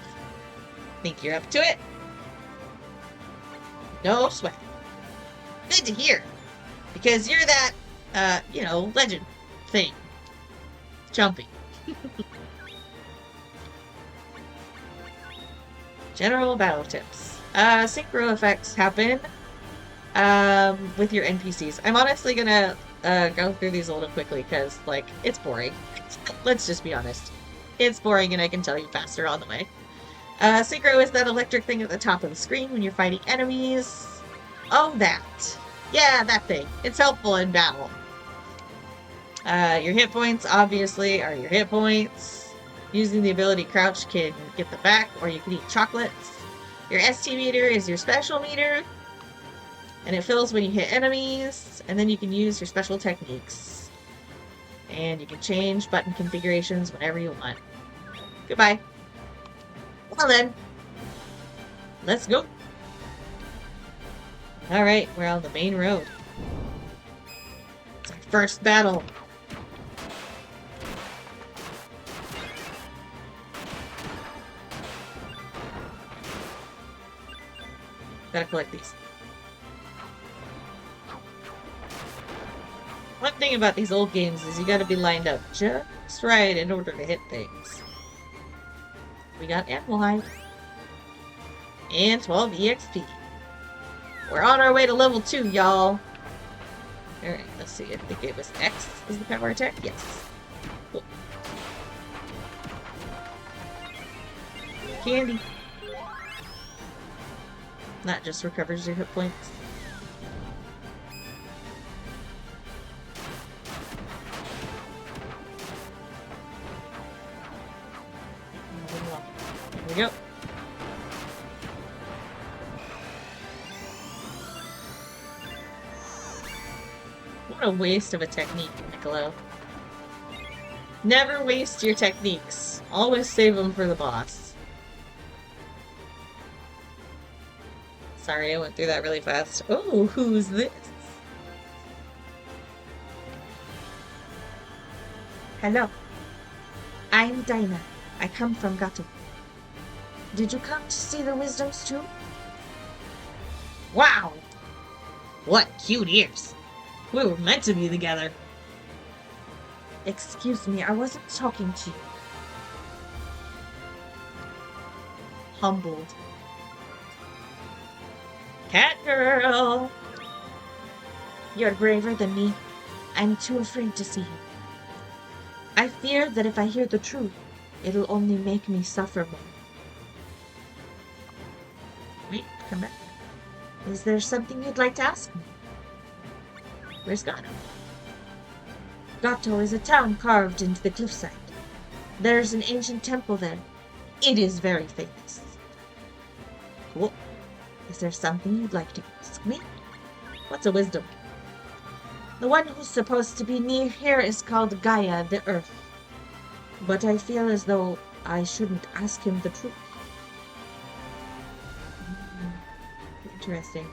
Think you're up to it? No sweat. Good to hear. Because you're that, legend thing. Jumpy. General battle tips. Synchro effects happen with your NPCs. I'm honestly gonna go through these a little quickly because, like, it's boring. Let's just be honest. It's boring and I can tell you faster on the way. Synchro is that electric thing at the top of the screen when you're fighting enemies. Oh, that. Yeah, that thing. It's helpful in battle. Your hit points, obviously, are your hit points. Using the ability Crouch can get the back, or you can eat chocolates. Your ST meter is your special meter, and it fills when you hit enemies, and then you can use your special techniques. And you can change button configurations whenever you want. Goodbye. Well then, let's go. Alright, we're on the main road. It's our first battle. Gotta collect these. One thing about these old games is you gotta be lined up just right in order to hit things. We got Animal Hide. And 12 EXP. We're on our way to level 2, y'all. Alright, let's see. I think it was X is the power attack? Yes. Cool. Candy. That just recovers your hit points. Here we go. What a waste of a technique, Niccolo. Never waste your techniques. Always save them for the boss. Sorry, I went through that really fast. Oh, who's this? Hello. I'm Dinah. I come from Gato. Did you come to see the wisdoms too? Wow! What cute ears. We were meant to be together. Excuse me, I wasn't talking to you. Humbled. Cat girl! You're braver than me. I'm too afraid to see you. I fear that if I hear the truth, it'll only make me suffer more. Wait, come back. Is there something you'd like to ask me? Where's Gato? Gato is a town carved into the cliffside. There's an ancient temple there. It is very famous. Cool. Is there something you'd like to ask me? What's a wisdom? The one who's supposed to be near here is called Gaia, the Earth. But I feel as though I shouldn't ask him the truth. Interesting.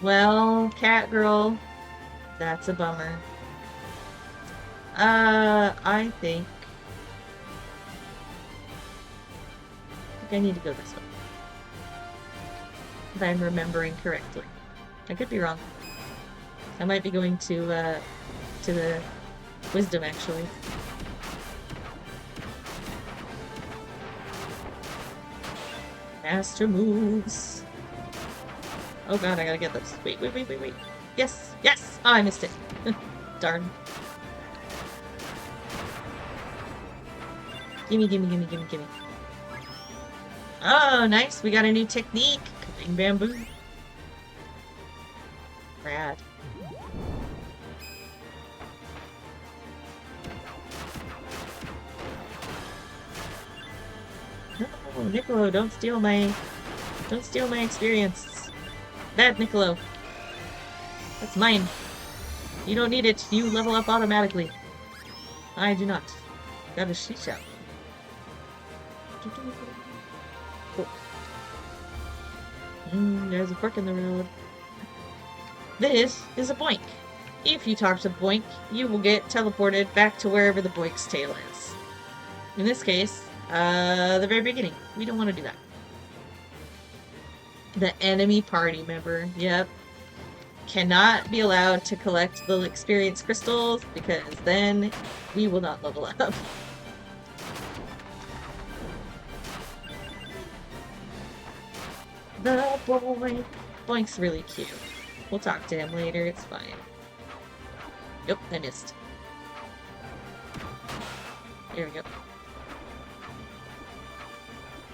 Well, cat girl, that's a bummer. I think I need to go this way. If I'm remembering correctly. I could be wrong. I might be going to the wisdom, actually. Master moves. Oh god, I gotta get this. Wait. Yes! Yes! Oh, I missed it. Darn. Gimme. Oh, nice. We got a new technique. Cutting bamboo. Rad. No, Niccolo, don't steal my experience. Bad Niccolo. That's mine. You don't need it. You level up automatically. I do not. Got a shisha. Cool. There's a fork in the road. This is a boink. If you talk to Boink, you will get teleported back to wherever the Boink's tail is. In this case, the very beginning. We don't want to do that. The enemy party member. Yep. cannot be allowed to collect the experience crystals because then we will not level up. The boy. Boink's really cute. We'll talk to him later, it's fine. Nope, I missed. There we go.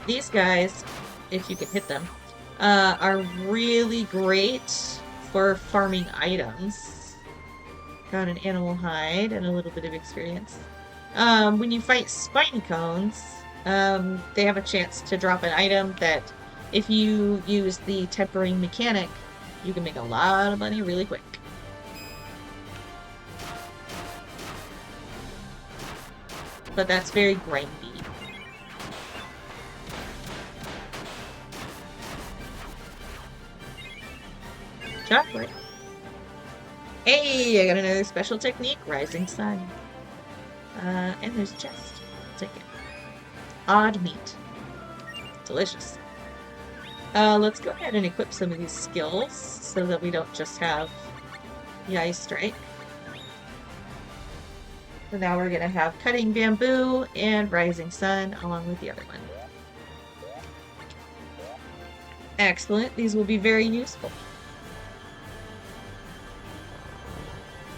These guys, if you can hit them, are really great for farming items. Got an animal hide and a little bit of experience. When you fight spiny cones, they have a chance to drop an item that if you use the tempering mechanic, you can make a lot of money really quick. But that's very grindy. Chocolate. Hey, I got another special technique, Rising Sun. And there's a chest. Take it. Odd meat. Delicious. Let's go ahead and equip some of these skills so that we don't just have the Ice Strike. So now we're gonna have Cutting Bamboo and Rising Sun along with the other one. Excellent. These will be very useful.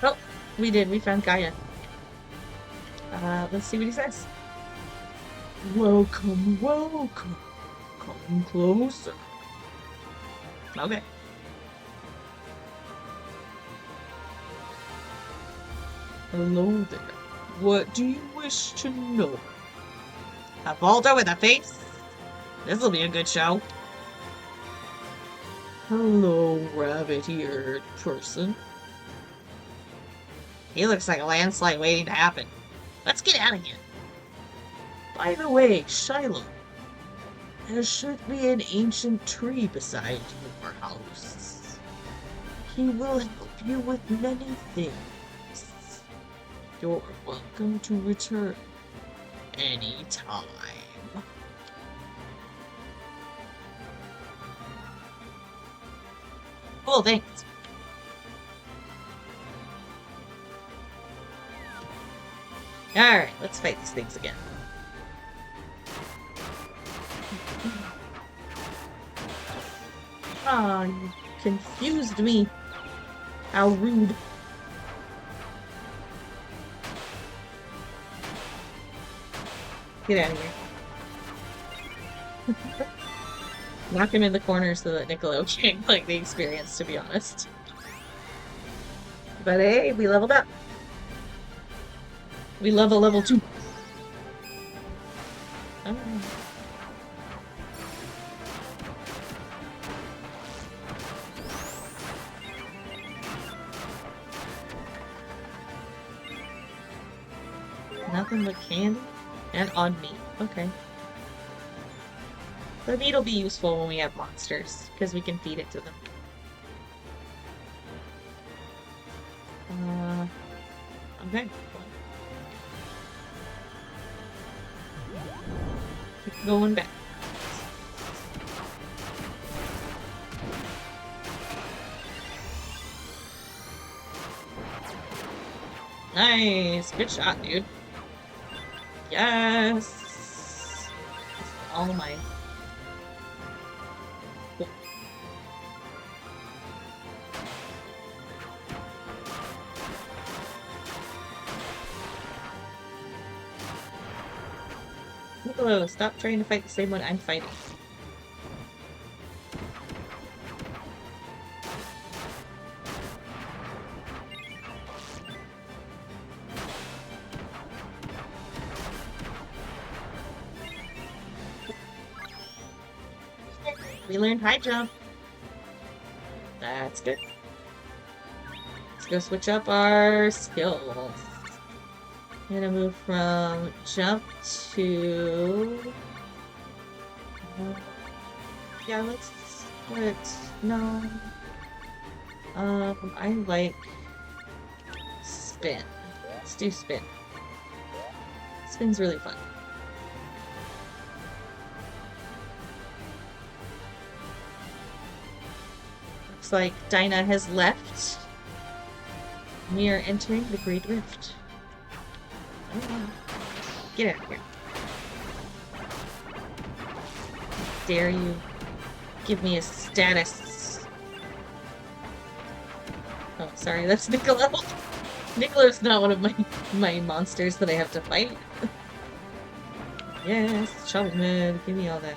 Oh, we did. We found Gaia. Let's see what he says. Welcome, welcome. Come closer. Okay. Hello there. What do you wish to know? A Volta with a face? This'll be a good show. Hello, rabbit-eared person. He looks like a landslide waiting to happen. Let's get out of here. By the way, Shiloh, there should be an ancient tree beside your house. He will help you with many things. You're welcome to return anytime. Cool, thanks. Alright, let's fight these things again. Ah, you confused me. How rude. Get out of here. Knock him in the corner so that Niccolo can't like the experience, to be honest. But hey, we leveled up. We love a level 2. Alright. Nothing but candy and odd meat. Okay. The meat will be useful when we have monsters, because we can feed it to them. Okay. Keep going back. Nice! Good shot, dude. Yes! All mine. Cool. Niccolo, stop trying to fight the same one I'm fighting. We learned high jump. That's good. Let's go switch up our skills. I'm gonna move from jump to... yeah, let's put... no. I like spin. Let's do spin. Spin's really fun. looks like Dinah has left. We are entering the Great Rift. Oh, get out of here. Dare you give me a status? Oh, sorry, that's Niccolo. Niccolo's not one of my monsters that I have to fight. Yes, Shovelman, give me all that.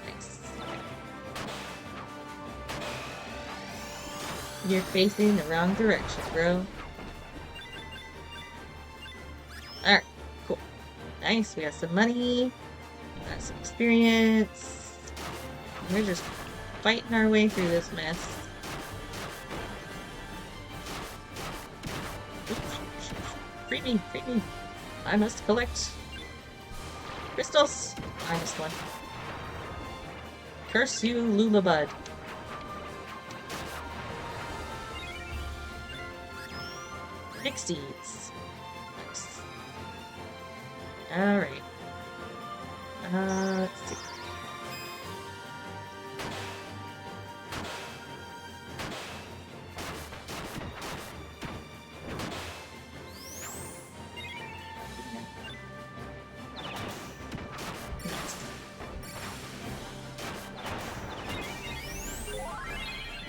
Nice. You're facing the wrong direction, bro. Alright, cool. Nice, we got some money. Got some experience. We're just fighting our way through this mess. Free me, free me. I must collect crystals. I missed one. Curse you, Lulabud. Pixies. Nice. Alright. Let's see.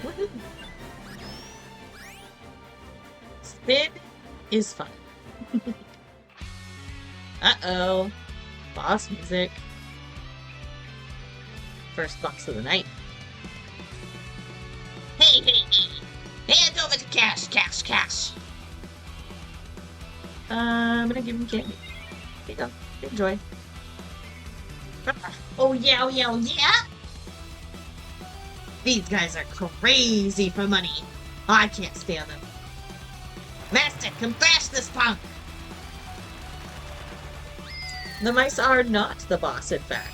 Woohoo! Spin is fun. Uh-oh. Boss music. First box of the night. Hey, hey, hey! Hand over the cash, cash, cash! I'm gonna give him candy. Here you go. Enjoy. Oh yeah, oh yeah, oh yeah! These guys are crazy for money. I can't stand them. Master, come bash this punk! The mice are not the boss, in fact.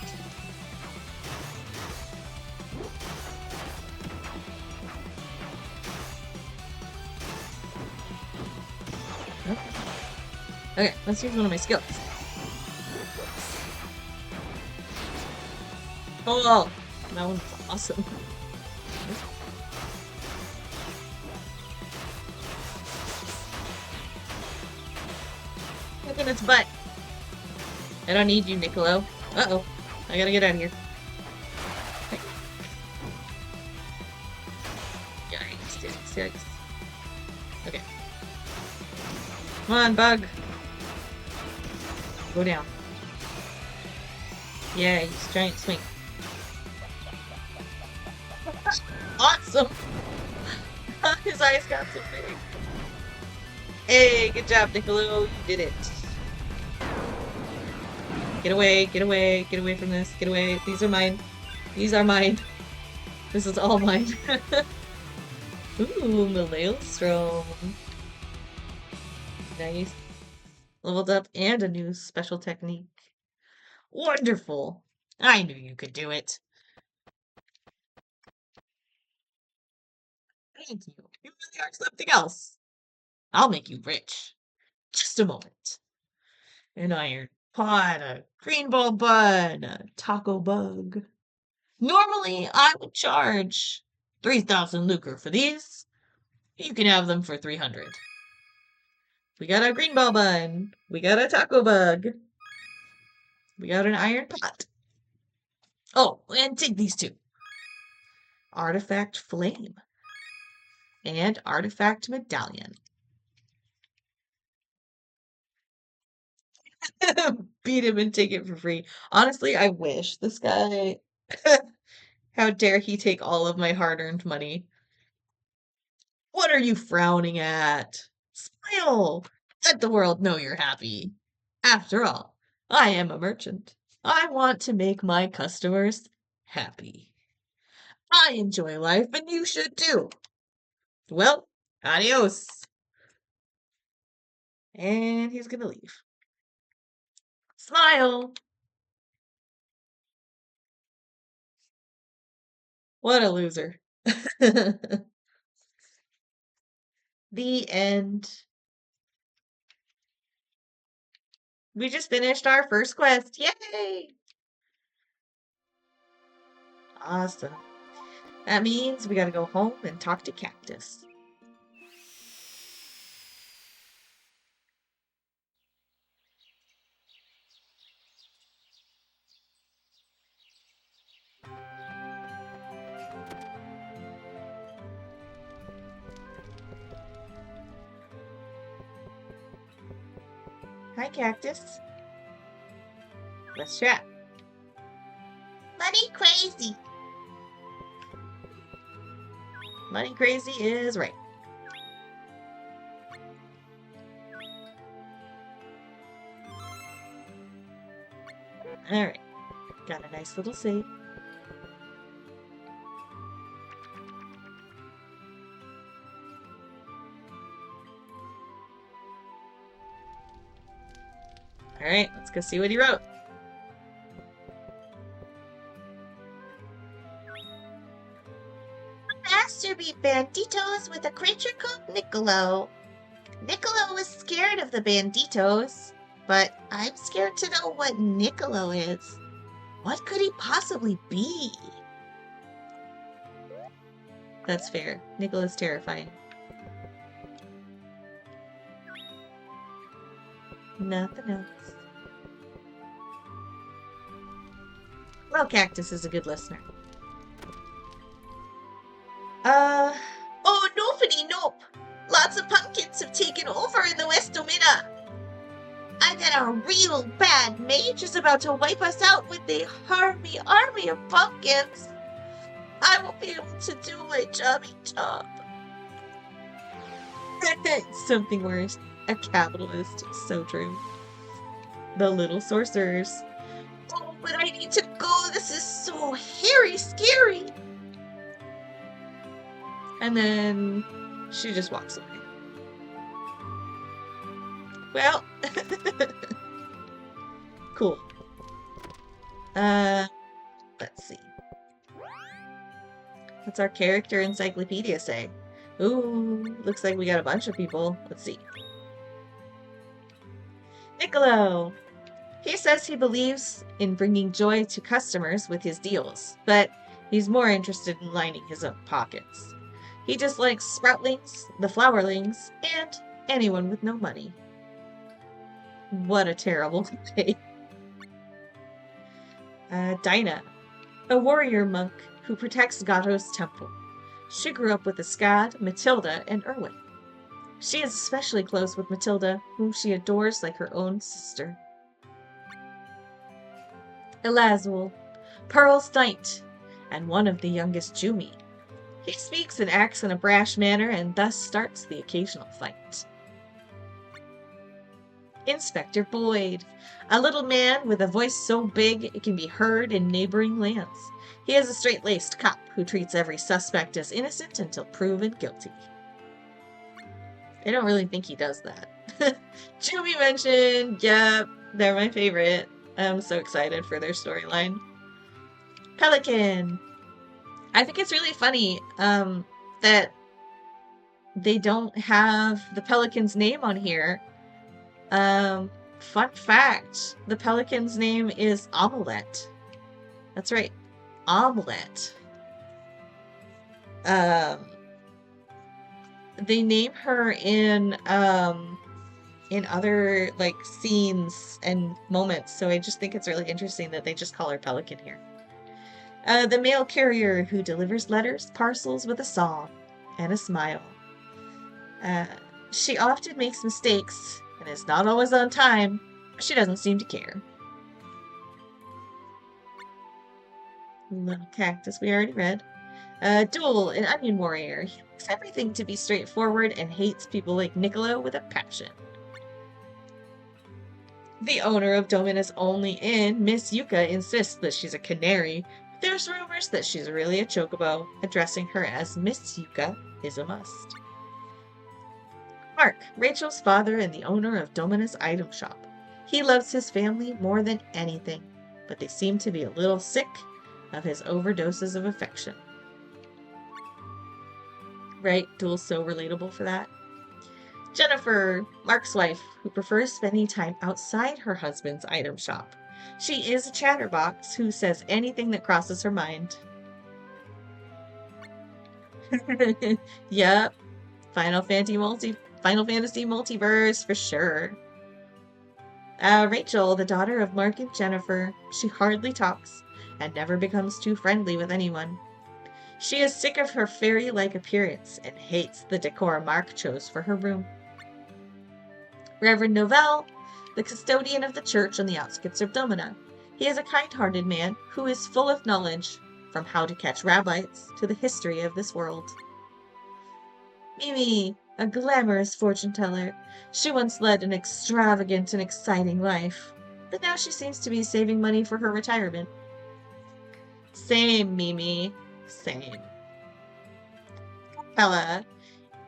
Okay, let's use one of my skills. Oh, that one's awesome. Look at its butt. I don't need you, Niccolo. Uh-oh. I gotta get out of here. Yikes. Okay. Come on, bug. Go down. Yeah, use giant swing. Awesome! His eyes got so big. Hey, good job, Niccolo. You did it. Get away from this. Get away. These are mine. These are mine. This is all mine. Ooh, Maelstrom. Nice. Leveled up and a new special technique. Wonderful. I knew you could do it. Thank you. You really are something else. I'll make you rich. Just a moment. An iron pot, a green ball bun, a taco bug. Normally, I would charge 3,000 lucre for these. You can have them for 300. We got a green ball bun. We got a taco bug. We got an iron pot. Oh, and take these two. Artifact flame. And artifact medallion. Beat him and take it for free. Honestly, I wish this guy. How dare he take all of my hard-earned money? What are you frowning at? Smile! Let the world know you're happy. After all, I am a merchant. I want to make my customers happy. I enjoy life, and you should too. Well, adios. And he's gonna leave. Smile! What a loser. The end. We just finished our first quest. Yay! Awesome. That means we gotta go home and talk to Cactus. Hi, Cactus. Let's chat. Money crazy. Money crazy is right. Alright. Got a nice little save. Alright, let's go see what he wrote. Master beat banditos with a creature called Niccolo. Niccolo was scared of the banditos, but I'm scared to know what Niccolo is. What could he possibly be? That's fair. Nicolo's terrifying. Nothing else. Well, Cactus is a good listener. Oh, nopity nope. Lots of pumpkins have taken over in the West Domina. I bet a real bad mage is about to wipe us out with the army of pumpkins. I won't be able to do my jobby job. Something worse. A capitalist. So true. The little sorcerers. Oh, but I need to go. This is so hairy scary. And then she just walks away. Well, cool. Let's see. What's our character encyclopedia say? Ooh, looks like we got a bunch of people. Let's see. Niccolo! He says he believes in bringing joy to customers with his deals, but he's more interested in lining his own pockets. He dislikes sproutlings, the flowerlings, and anyone with no money. What a terrible day. Dinah, a warrior monk who protects Gatto's temple. She grew up with the Scad, Matilda, and Erwin. She is especially close with Matilda, whom she adores like her own sister. Elazul, Pearl's knight, and one of the youngest Jumi. He speaks and acts in a brash manner and thus starts the occasional fight. Inspector Boyd, a little man with a voice so big it can be heard in neighboring lands. He is a straight-laced cop who treats every suspect as innocent until proven guilty. I don't really think he does that. Jumi mentioned, yep, they're my favorite. I'm so excited for their storyline. Pelican. I think it's really funny that they don't have the Pelican's name on here. Fun fact, the Pelican's name is Omelette. That's right, Omelette. They name her in other like scenes and moments, so I just think it's really interesting that they just call her Pelican here. The mail carrier who delivers letters, parcels with a song and a smile. She often makes mistakes and is not always on time, but she doesn't seem to care. Little Cactus we already read. Duel, an onion warrior. He likes everything to be straightforward and hates people like Niccolo with a passion. The owner of Domina's only inn, Miss Yuka, insists that she's a canary. There's rumors that she's really a chocobo. Addressing her as Miss Yuka is a must. Mark, Rachel's father and the owner of Domina's item shop. He loves his family more than anything, but they seem to be a little sick of his overdoses of affection. Right? Duel's so relatable for that. Jennifer, Mark's wife, who prefers spending time outside her husband's item shop. She is a chatterbox who says anything that crosses her mind. Yep. Final Fantasy multiverse for sure. Rachel, the daughter of Mark and Jennifer, she hardly talks and never becomes too friendly with anyone. She is sick of her fairy-like appearance and hates the decor Mark chose for her room. Reverend Novell, the custodian of the church on the outskirts of Domina. He is a kind-hearted man who is full of knowledge, from how to catch rabbits to the history of this world. Mimi, a glamorous fortune-teller. She once led an extravagant and exciting life, but now she seems to be saving money for her retirement. Same, Mimi. Same. Capella,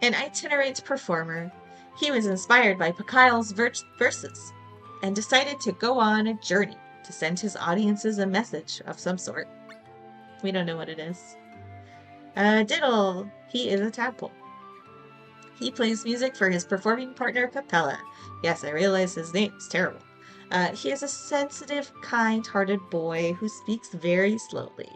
an itinerant performer. He was inspired by Pakaile's verses and decided to go on a journey to send his audiences a message of some sort. We don't know what it is. Diddle, he is a tadpole. He plays music for his performing partner, Capella. Yes, I realize his name is terrible. He is a sensitive, kind-hearted boy who speaks very slowly.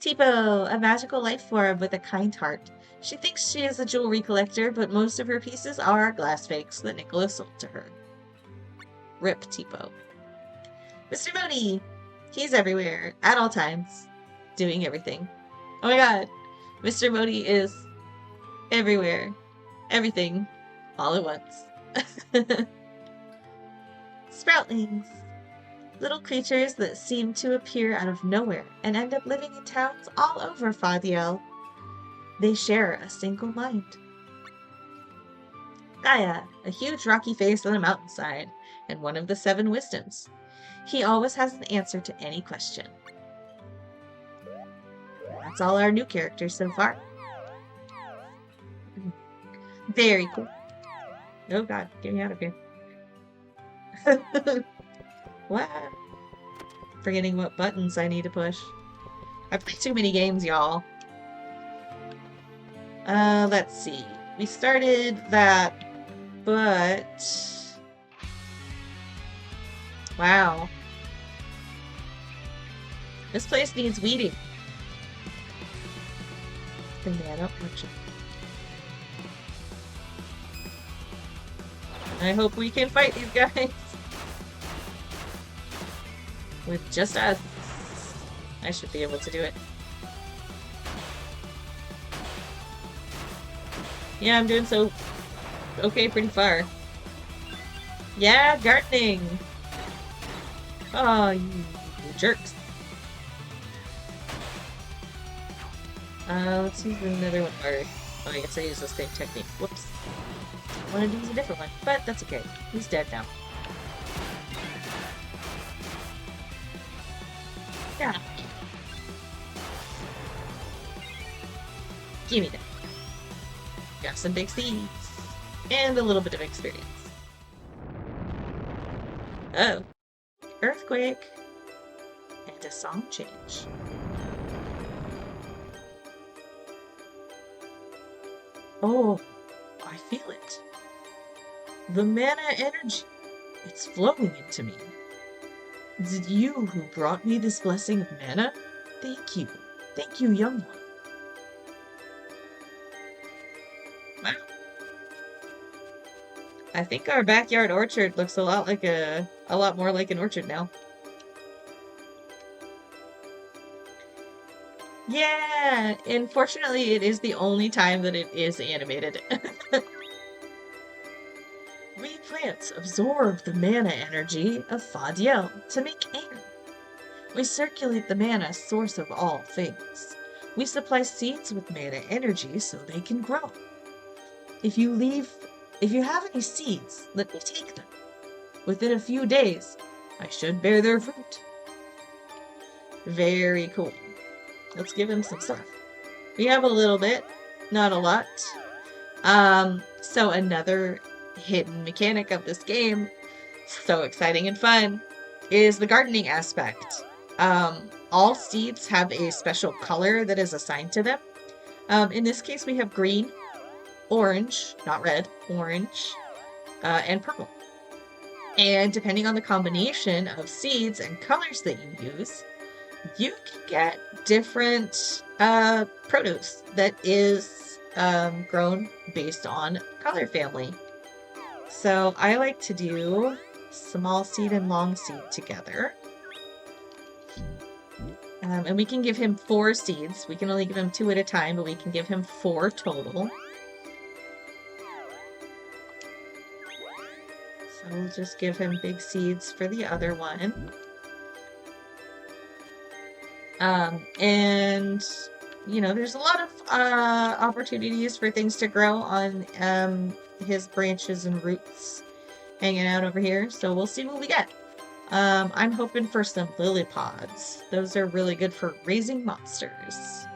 Tipo, a magical life form with a kind heart. She thinks she is a jewelry collector, but most of her pieces are glass fakes that Nicholas sold to her. Rip Tipo. Mr. Modi! He's everywhere, at all times, doing everything. Oh my god! Mr. Modi is everywhere. Everything. All at once. Sproutlings. Little creatures that seem to appear out of nowhere and end up living in towns all over Fadiel. They share a single mind. Gaia, a huge rocky face on a mountainside, and one of the 7 wisdoms. He always has an answer to any question. That's all our new characters so far. Very cool. Oh god, get me out of here. What? Forgetting what buttons I need to push. I play too many games, y'all. Let's see. We started that, but... Wow. This place needs weeding. Banana orchard. I hope we can fight these guys. With just us. I should be able to do it. Yeah, I'm doing so okay pretty far. Yeah, gardening! Oh, you jerks. Let's use another one. Or, oh, I guess I use the same technique. Whoops. I wanted to use a different one, but that's okay. He's dead now. Yeah. Give me that. Got some big seeds. And a little bit of experience. Oh. Earthquake. And a song change. Oh, I feel it. The mana energy. It's flowing into me. Is it you who brought me this blessing of mana? Thank you. Thank you, young one. Wow. I think our backyard orchard looks a lot more like an orchard now. Yeah, unfortunately it is the only time that it is animated. We plants absorb the mana energy of Fadiel to make air. We circulate the mana source of all things. We supply seeds with mana energy so they can grow. If you have any seeds, let me take them. Within a few days, I should bear their fruit. Very cool. Let's give him some stuff. We have a little bit, not a lot. So another hidden mechanic of this game, so exciting and fun, is the gardening aspect. All seeds have a special color that is assigned to them. In this case, we have green, orange, not red, orange, and purple. And depending on the combination of seeds and colors that you use, you can get different produce that is grown based on color family. So I like to do small seed and long seed together. And we can give him 4 seeds. We can only give him 2 at a time, but we can give him 4 total. So we'll just give him big seeds for the other one. And, you know, there's a lot of opportunities for things to grow on his branches and roots hanging out over here. So we'll see what we get. I'm hoping for some lily pods. Those are really good for raising monsters.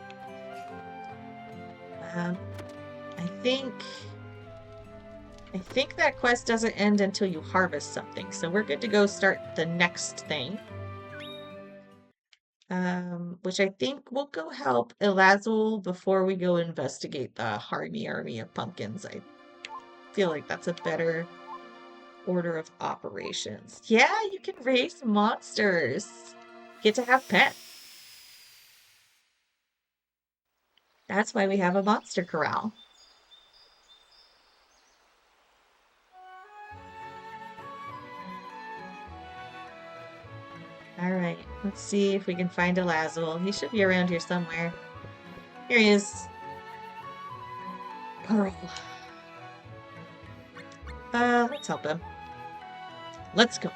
I think that quest doesn't end until you harvest something, so we're good to go start the next thing. Which I think will go help Elazul before we go investigate the Harmy army of pumpkins. I feel like that's a better order of operations. Yeah, you can raise monsters. Get to have pets. That's why we have a monster corral. Alright, let's see if we can find Elazul. He should be around here somewhere. Here he is. Pearl. Let's help him. Let's go.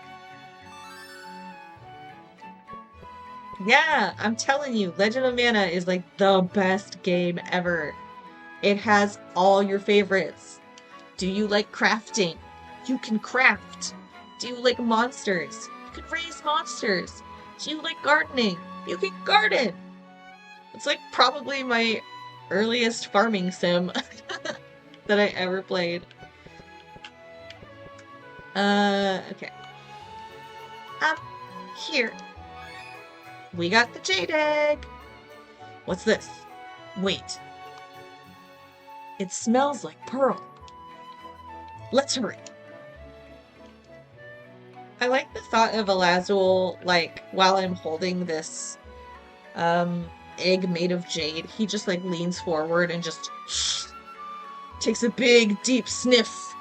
Yeah, I'm telling you, Legend of Mana is like the best game ever. It has all your favorites. Do you like crafting? You can craft. Do you like monsters? You can raise monsters. Do you like gardening? You can garden. It's like probably my earliest farming sim that I ever played. Okay. Here. We got the jade egg. What's this? Wait. It smells like pearl. Let's hurry. I like the thought of Elazul, like, while I'm holding this egg made of jade, he just like leans forward and just takes a big, deep sniff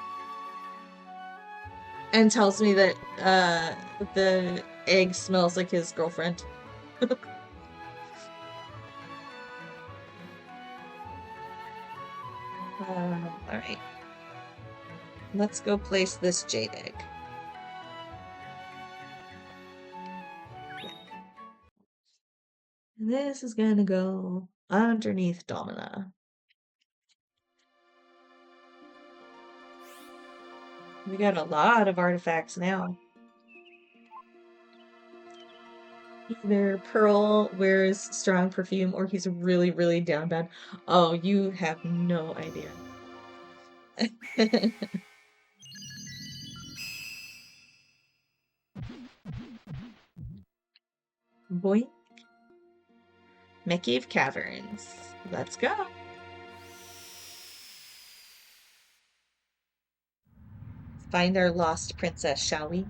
and tells me that the egg smells like his girlfriend. Alright. Let's go place this jade egg. And this is gonna go underneath Domina. We got a lot of artifacts now. Either Pearl wears strong perfume or he's really, really down bad. Oh, you have no idea. Boy. Cave Caverns. Let's go. Find our lost princess, shall we?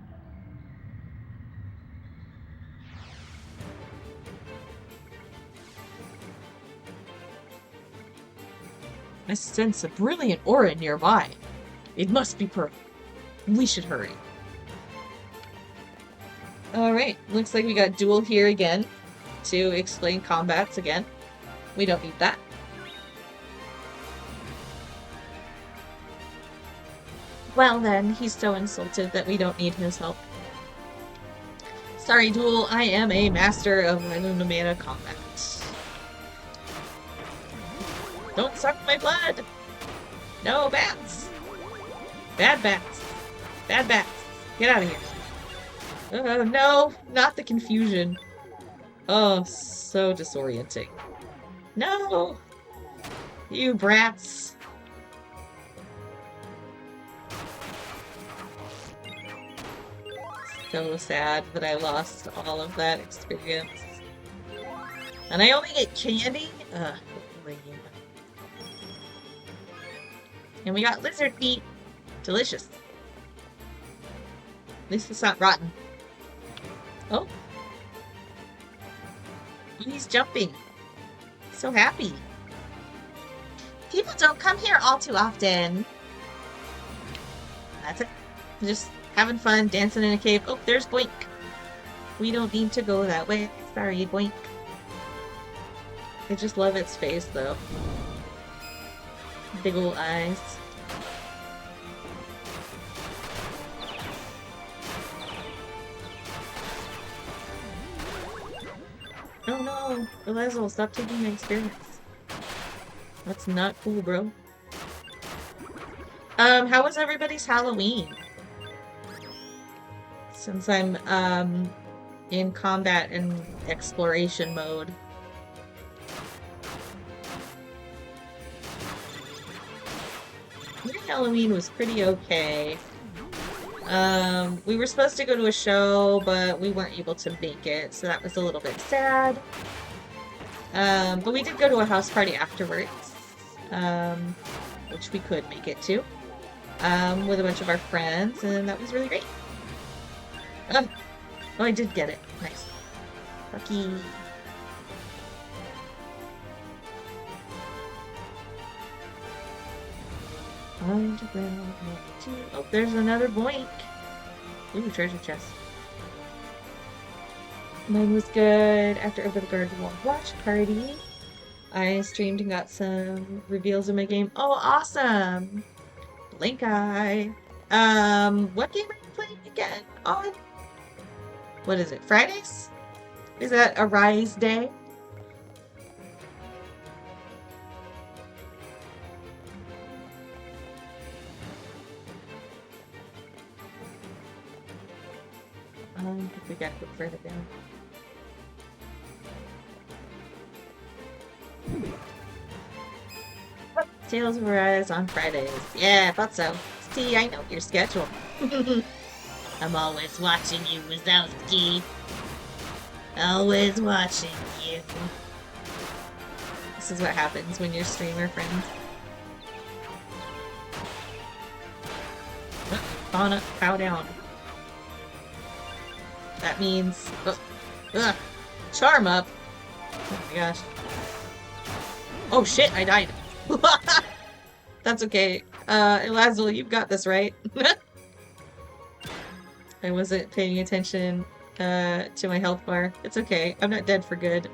I sense a brilliant aura nearby. It must be Pearl. We should hurry. Alright, looks like we got Duel here again to explain combats again. We don't need that. Well then, he's so insulted that we don't need his help. Sorry, Duel, I am a master of Legend of Mana combat. Don't suck my blood! No, bats! Bad bats! Bad bats! Get out of here! No! Not the confusion. Oh, so disorienting. No! You brats! So sad that I lost all of that experience. And I only get candy? Ugh, lame. And we got lizard meat. Delicious. At least it's not rotten. Oh. He's jumping. So happy. People don't come here all too often. That's it. Just having fun, dancing in a cave. Oh, there's Boink. We don't need to go that way. Sorry, Boink. I just love its face, though. Big ol' eyes. Oh no! Elizel, stop taking my experience. That's not cool, bro. How was everybody's Halloween? Since I'm, in combat and exploration mode. My Halloween was pretty okay. We were supposed to go to a show, but we weren't able to make it, so that was a little bit sad. But we did go to a house party afterwards, which we could make it to, with a bunch of our friends, and that was really great. Oh, I did get it. Nice. Lucky. Underground. Oh, there's another Boink. Ooh, treasure chest. Mine was good. After Over the Garden Wall watch party, I streamed and got some reveals in my game. Oh, awesome! Blink Eye. What game are you playing again? On what is it? Fridays? Is that a Rise Day? I think we gotta go further down. Tales of Arise on Fridays. Yeah, I thought so. See, I know your schedule. I'm always watching you, Wazowski. Always watching you. This is what happens when you're streamer friends. Fauna, cow down. That means... charm up! Oh my gosh. Oh shit, I died. That's okay. Elizel, you've got this, right? I wasn't paying attention to my health bar. It's okay. I'm not dead for good.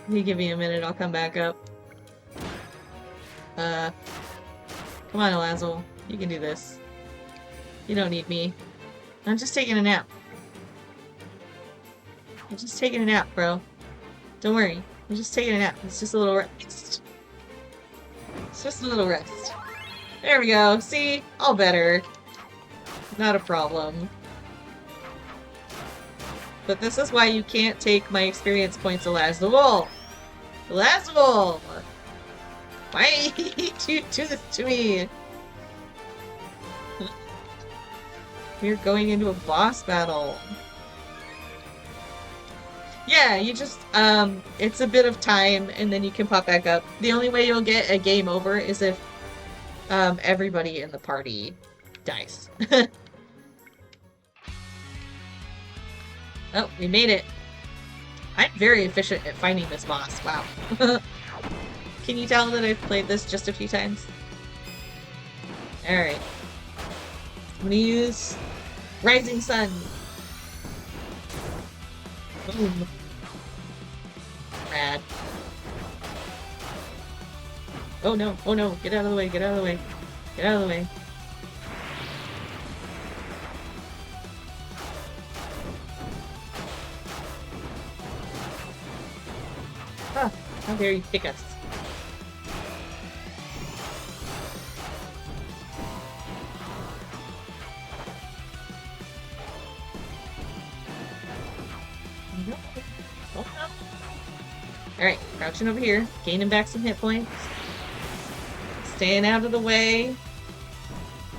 You give me a minute, I'll come back up. Come on, Elizel. You can do this. You don't need me. I'm just taking a nap. I'm just taking a nap, bro. Don't worry. I'm just taking a nap. It's just a little rest. It's just a little rest. There we go. See? All better. Not a problem. But this is why you can't take my experience points, Elizel. Elizel! Why did you do this to me? We're going into a boss battle. Yeah, you just, it's a bit of time and then you can pop back up. The only way you'll get a game over is if, everybody in the party dies. Oh, we made it. I'm very efficient at finding this boss. Wow. Can you tell that I've played this just a few times? Alright. I'm gonna use Rising Sun. Boom. Rad. Oh no, oh no, get out of the way, get out of the way. Get out of the way. Ah, how dare you kick us. Alright, crouching over here, gaining back some hit points. Staying out of the way.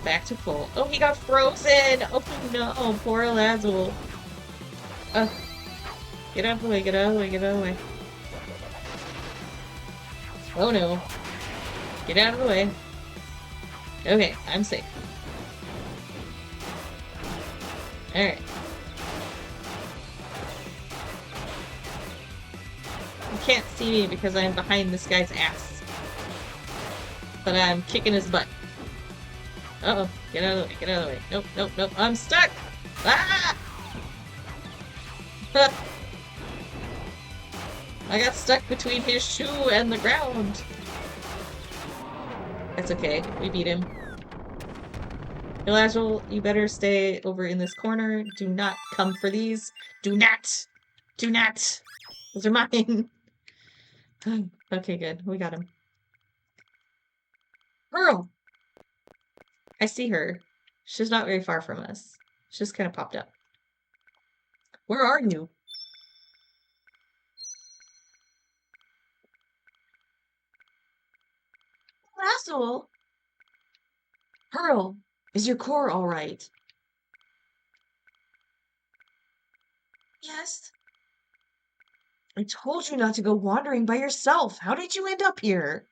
Back to full. Oh, he got frozen! Oh no, poor Elizel. Get out of the way, get out of the way, get out of the way. Oh no. Get out of the way. Okay, I'm safe. Alright. can't see me because I'm behind this guy's ass. But I'm kicking his butt. Uh-oh. Get out of the way. Get out of the way. Nope, nope, nope. I'm stuck! Ah! I got stuck between his shoe and the ground. That's okay. We beat him. Elagil, you better stay over in this corner. Do not come for these. Do not! Do not! Those are mine. Okay, good. We got him. Girl! I see her. She's not very far from us. She just kind of popped up. Where are you? Razzle! Pearl! Is your core all right? Yes. I told you not to go wandering by yourself. How did you end up here?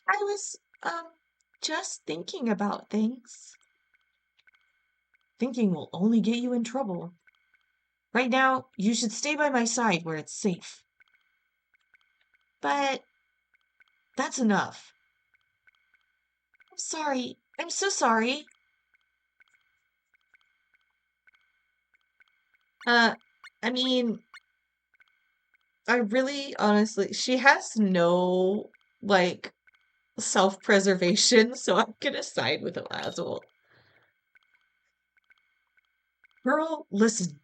I was, just thinking about things. Thinking will only get you in trouble. Right now, you should stay by my side where it's safe. But That's enough. I'm sorry. I'm so sorry. I mean, I really, honestly, she has no, like, self-preservation, so I'm gonna side with Elazul. Girl, listen.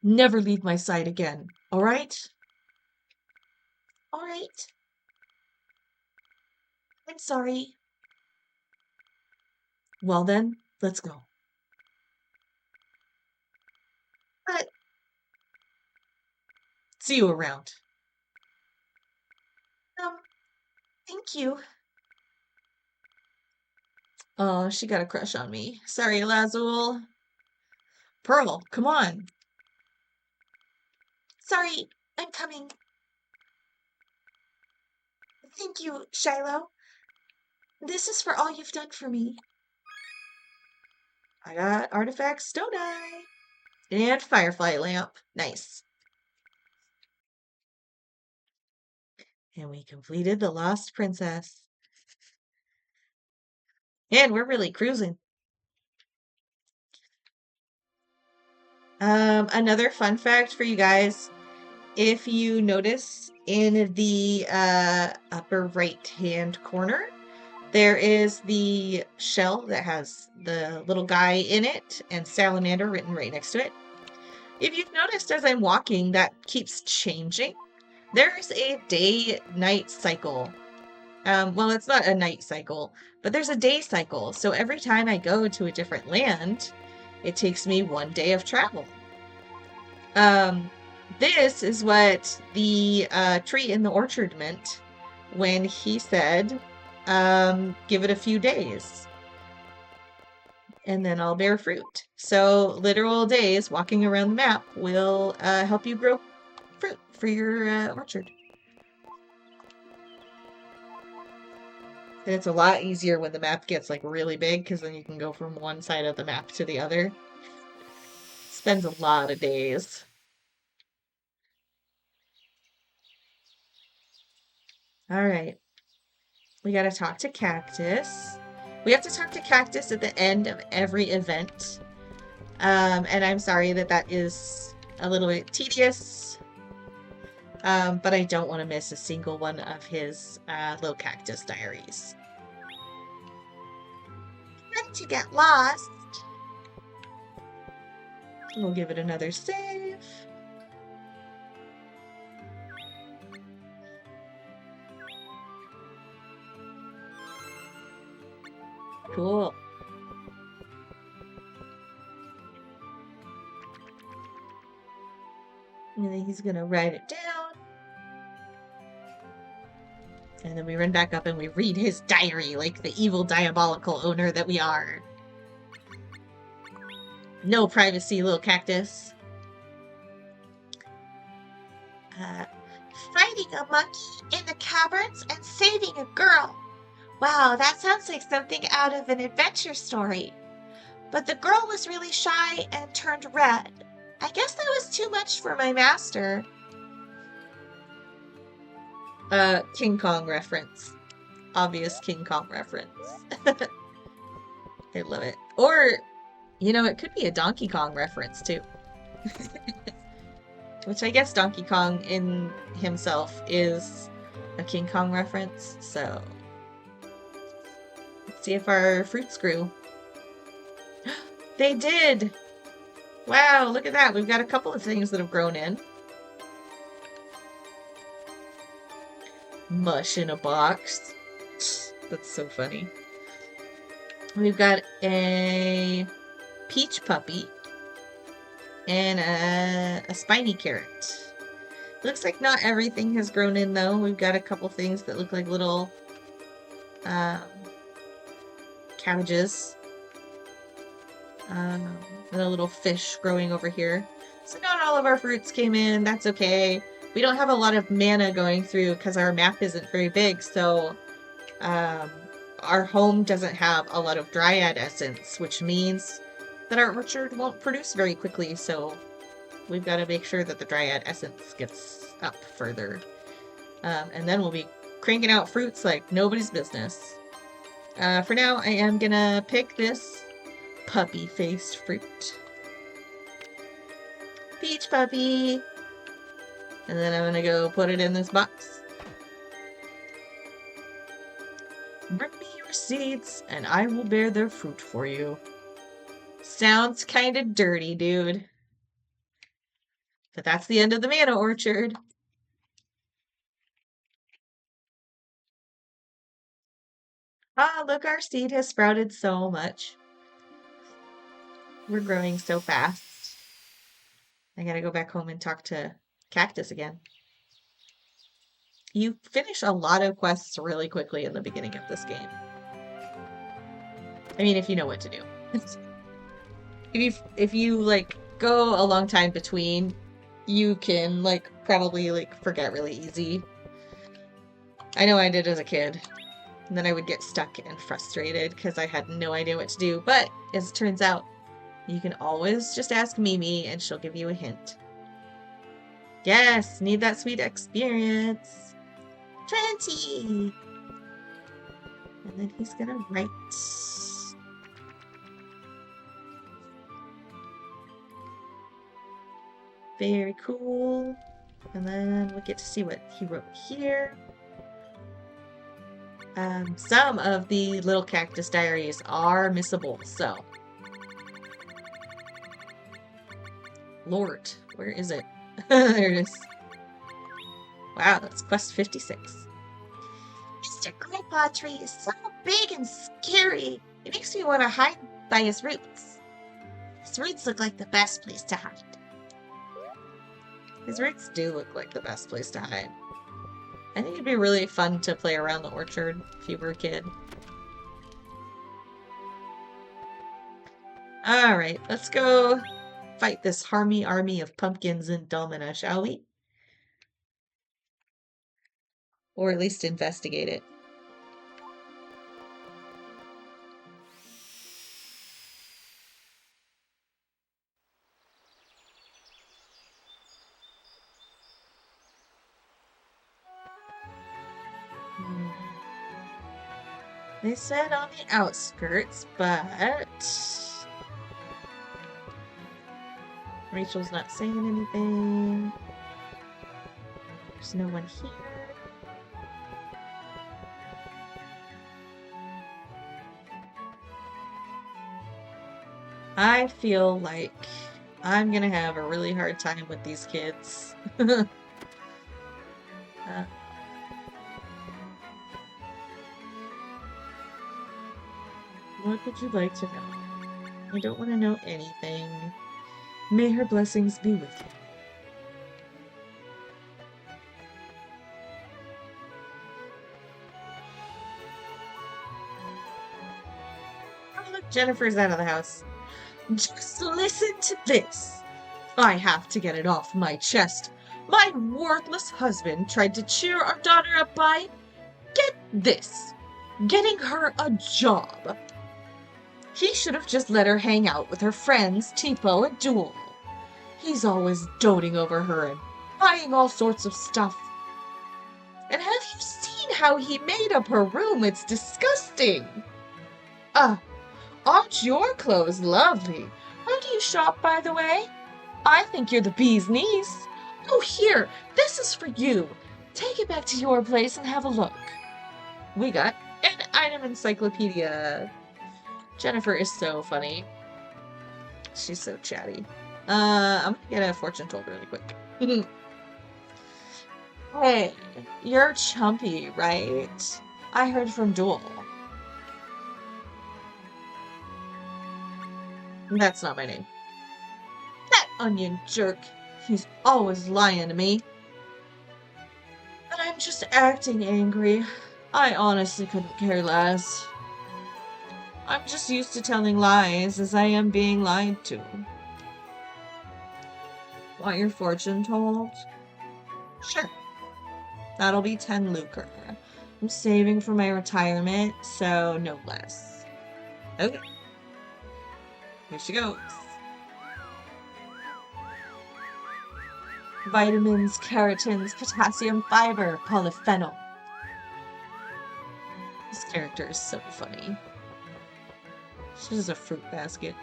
Never leave my side again, alright? All right. I'm sorry. Well then, let's go. But See you around. thank you. Oh, she got a crush on me. Sorry, Elazul. Pearl, come on. Sorry. I'm coming. Thank you, Shiloh. This is for all you've done for me. I got artifacts, don't I? And firefly lamp. Nice. And we completed the Lost Princess. And we're really cruising. Another fun fact for you guys. If you notice in the upper right-hand corner, there is the shell that has the little guy in it and salamander written right next to it. If you've noticed as I'm walking, that keeps changing. There's a day-night cycle. Well, it's not a night cycle, but there's a day cycle. So every time I go to a different land, it takes me one day of travel. This is what the tree in the orchard meant when he said, give it a few days and then I'll bear fruit. So literal days walking around the map will help you grow fruit for your orchard. And it's a lot easier when the map gets like really big because then you can go from one side of the map to the other. Spends a lot of days. All right. We got to talk to Cactus. We have to talk to Cactus at the end of every event. And I'm sorry that that is a little bit tedious. But I don't want to miss a single one of his little cactus diaries. Not to get lost. We'll give it another save. Cool. And then he's gonna write it down. And then we run back up and we read his diary like the evil diabolical owner that we are. No privacy, little cactus. Fighting a monkey in the caverns and saving a girl. Wow, that sounds like something out of an adventure story. But the girl was really shy and turned red. I guess that was too much for my master. King Kong reference. Obvious King Kong reference. I love it. Or, you know, it could be a Donkey Kong reference too. Which I guess Donkey Kong in himself is a King Kong reference, so let's see if our fruits grew. They did! Wow, look at that. We've got a couple of things that have grown in. Mush in a box. That's so funny. We've got a peach puppy and a spiny carrot. Looks like not everything has grown in though. We've got a couple things that look like little cabbages. And a little fish growing over here. So not all of our fruits came in. That's okay. We don't have a lot of mana going through because our map isn't very big, so our home doesn't have a lot of dryad essence, which means that our orchard won't produce very quickly, so we've got to make sure that the dryad essence gets up further. And then we'll be cranking out fruits like nobody's business. For now, I am gonna pick this puppy-faced fruit. Peach puppy! And then I'm gonna go put it in this box. Bring me your seeds, and I will bear their fruit for you. Sounds kinda dirty, dude. But that's the end of the mana orchard. Ah, look, our seed has sprouted so much. We're growing so fast. I gotta go back home and talk to Cactus again. You finish a lot of quests really quickly in the beginning of this game. I mean, if you know what to do. if you like go a long time between, you can like probably like forget really easy. I know I did as a kid. And then I would get stuck and frustrated because I had no idea what to do. But as it turns out, you can always just ask Mimi and she'll give you a hint. Yes, need that sweet experience. 20! And then he's gonna write. Very cool. And then we get to see what he wrote here. Some of the little cactus diaries are missable, so. Lord, where is it? There it is. Wow, that's quest 56. Mr. Grandpa Tree is so big and scary. It makes me want to hide by his roots. His roots look like the best place to hide. His roots do look like the best place to hide. I think it'd be really fun to play around the orchard if you were a kid. Alright, let's go fight this harmy army of pumpkins in Dalmina, shall we? Or at least investigate it. They said on the outskirts, but Rachel's not saying anything. There's no one here. I feel like I'm gonna have a really hard time with these kids. What would you like to know? I don't want to know anything. May her blessings be with you. Oh, look, Jennifer's out of the house. Just listen to this. I have to get it off my chest. My worthless husband tried to cheer our daughter up by, get this, getting her a job. He should have just let her hang out with her friends, Tipo and Jewel. He's always doting over her and buying all sorts of stuff. And have you seen how he made up her room? It's disgusting. Aren't your clothes lovely? Where do you shop, by the way? I think you're the bee's niece. Oh, here, this is for you. Take it back to your place and have a look. We got an item encyclopedia. Jennifer is so funny. She's so chatty. I'm gonna get a fortune told really quick. Hey, you're Chumpy, right? I heard from Duel. That's not my name. That onion jerk. He's always lying to me. But I'm just acting angry. I honestly couldn't care less. I'm just used to telling lies as I am being lied to. Want your fortune told? Sure. That'll be 10 lucre. I'm saving for my retirement, so no less. Okay. Here she goes. Vitamins, keratins, potassium, fiber, polyphenol. This character is so funny. She's a fruit basket.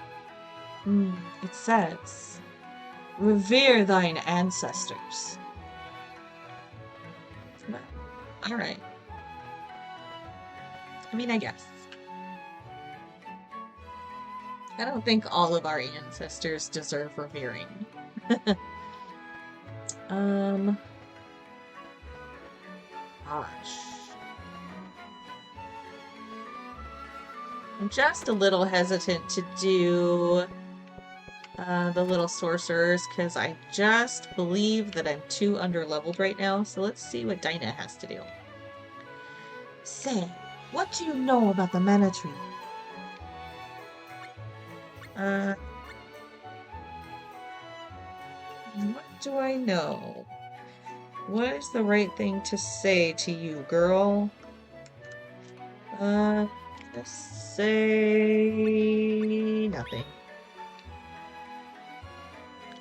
It says, revere thine ancestors. Well, alright. I mean, I guess. I don't think all of our ancestors deserve revering. Gosh. I'm just a little hesitant to do the little sorcerers because I just believe that I'm too underleveled right now. So let's see what Dinah has to do. Say, what do you know about the mana tree? What do I know? What is the right thing to say to you, girl? Let's say nothing.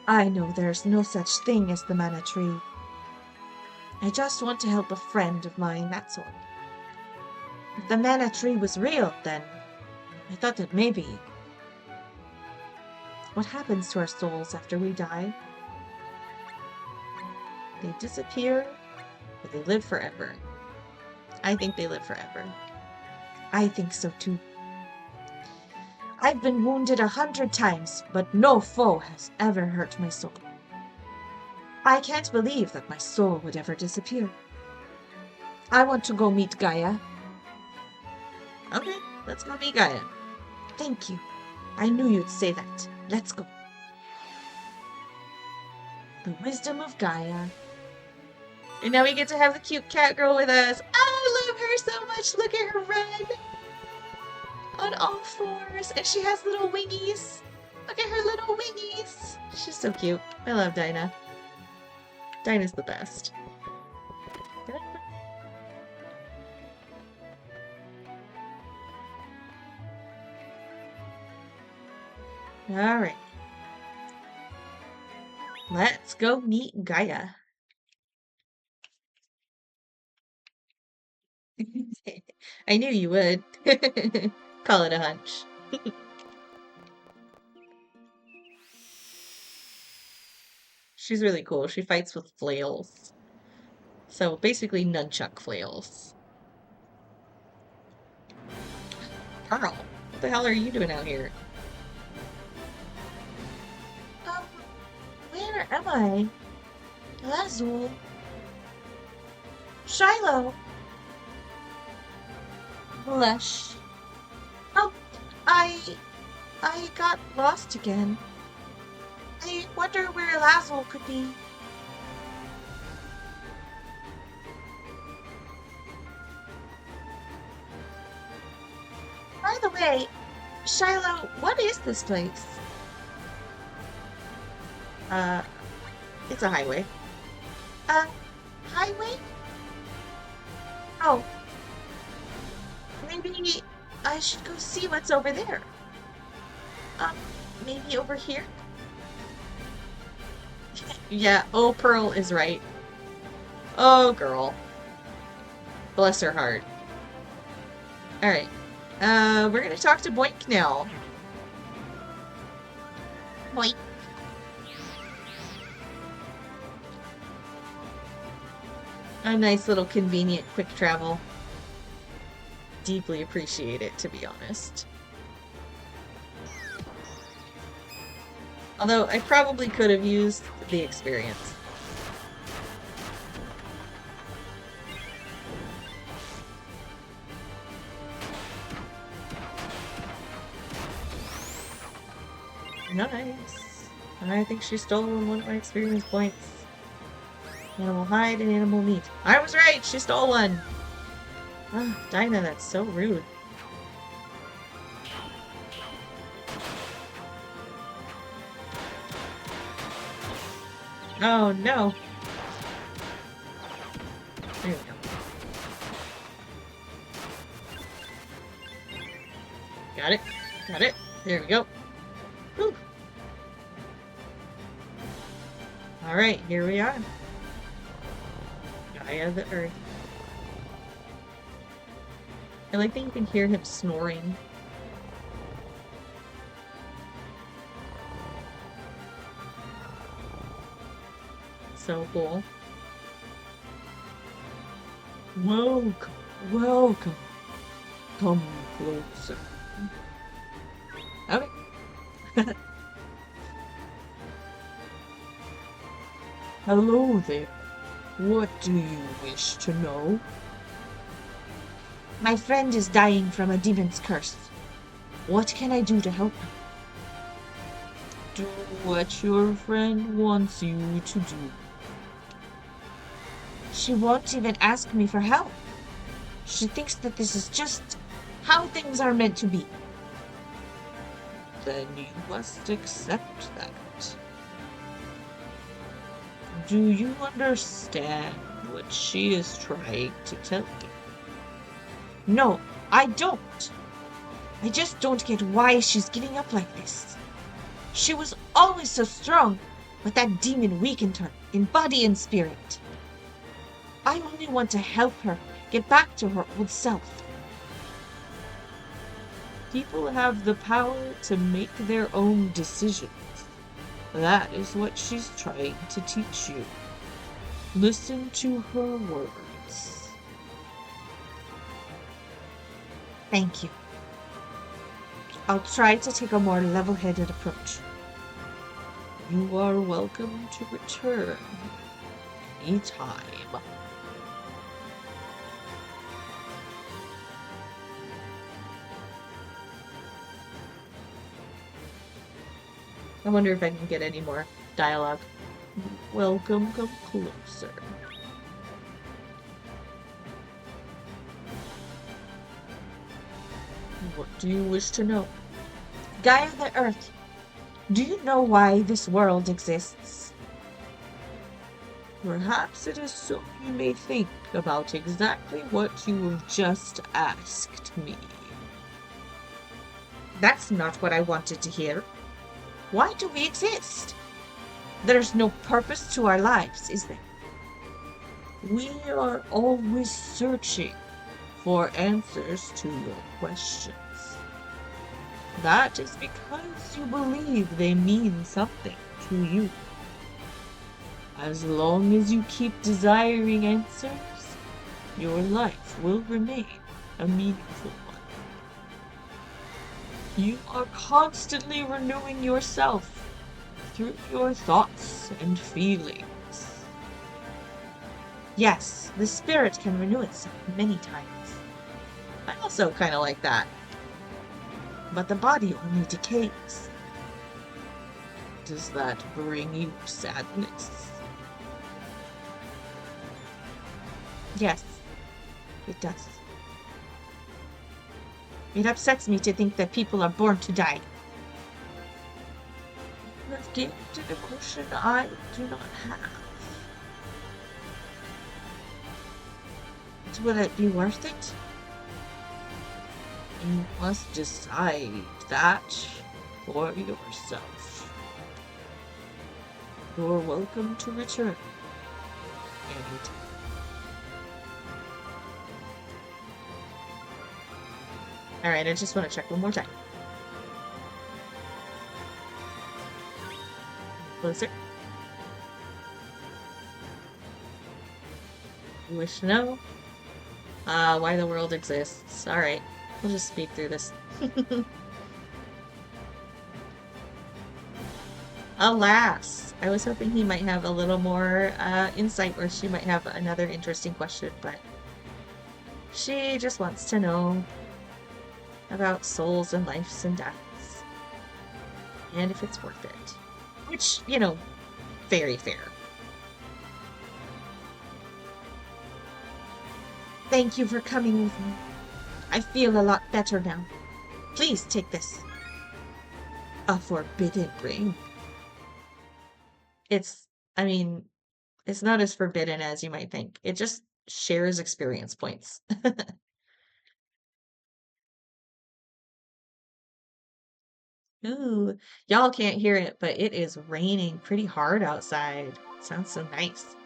I know there's no such thing as the mana tree. I just want to help a friend of mine, that's all. If the mana tree was real, then I thought that maybe. What happens to our souls after we die? They disappear, or they live forever. I think they live forever. I think so too. I've been wounded 100 times, but no foe has ever hurt my soul. I can't believe that my soul would ever disappear. I want to go meet Gaia. Okay, let's go meet Gaia. Thank you. I knew you'd say that. Let's go. The wisdom of Gaia. And now we get to have the cute cat girl with us. I love her so much. Look at her run. On all fours. And she has little wingies. Look at her little wingies. She's so cute. I love Dinah. Dinah's the best. Alright. Let's go meet Gaia. I knew you would. Call it a hunch. She's really cool. She fights with flails. So basically nunchuck flails. Pearl, what the hell are you doing out here? Where am I? Lazul. Shiloh. Lush. Oh, I got lost again. I wonder where Lazul could be. By the way, Shiloh, what is this place? It's a highway. Highway? Oh. Maybe I should go see what's over there. Maybe over here? Yeah, oh, Pearl is right. Oh, girl. Bless her heart. Alright. We're gonna talk to Boink now. Boy, A nice little convenient quick travel. Deeply appreciate it, to be honest. Although, I probably could have used the experience. Nice. I think she stole one of my experience points. Animal hide and animal meat. I was right! She stole one! Ah, Dinah, that's so rude. Oh, no. There we go. Got it. Got it. There we go. Whew. Alright, here we are. Gaia the Earth. I like that you can hear him snoring. So cool. Welcome, welcome. Come closer. Okay. Hello there. What do you wish to know? my friend is dying from a demon's curse. What can I do to help her? Do what your friend wants you to do. She won't even ask me for help. She thinks that this is just how things are meant to be. Then you must accept that. Do you understand what she is trying to tell you? No, I don't. I just don't get why she's getting up like this. She was always so strong, but that demon weakened her in body and spirit. I only want to help her get back to her old self. People have the power to make their own decisions. That is what she's trying to teach you. Listen to her words. Thank you. I'll try to take a more level-headed approach. You are welcome to return anytime. I wonder if I can get any more dialogue. Welcome, come closer. What do you wish to know? Gaia the Earth, do you know why this world exists? Perhaps it is so you may think about exactly what you have just asked me. That's not what I wanted to hear. Why do we exist? There's no purpose to our lives, is there? We are always searching for answers to your questions. That is because you believe they mean something to you. As long as you keep desiring answers, your life will remain a meaningful one. You are constantly renewing yourself through your thoughts and feelings. Yes, the spirit can renew itself many times. I also kind of like that. But the body only decays. Does that bring you sadness? Yes, it does. It upsets me to think that people are born to die. You have gained an emotion I do not have. Will it be worth it? You must decide that for yourself. You're welcome to return anytime. Alright, I just want to check one more time. Closer. You wish to know? Why the world exists. Alright, we'll just speed through this. Alas! I was hoping he might have a little more insight, or she might have another interesting question, but she just wants to know about souls and lives and deaths. And if it's worth it. Which, you know, very fair. Thank you for coming with me. I feel a lot better now. Please take this. A forbidden ring. I mean, it's not as forbidden as you might think. It just shares experience points. Ooh, y'all can't hear it, but it is raining pretty hard outside. Sounds so nice.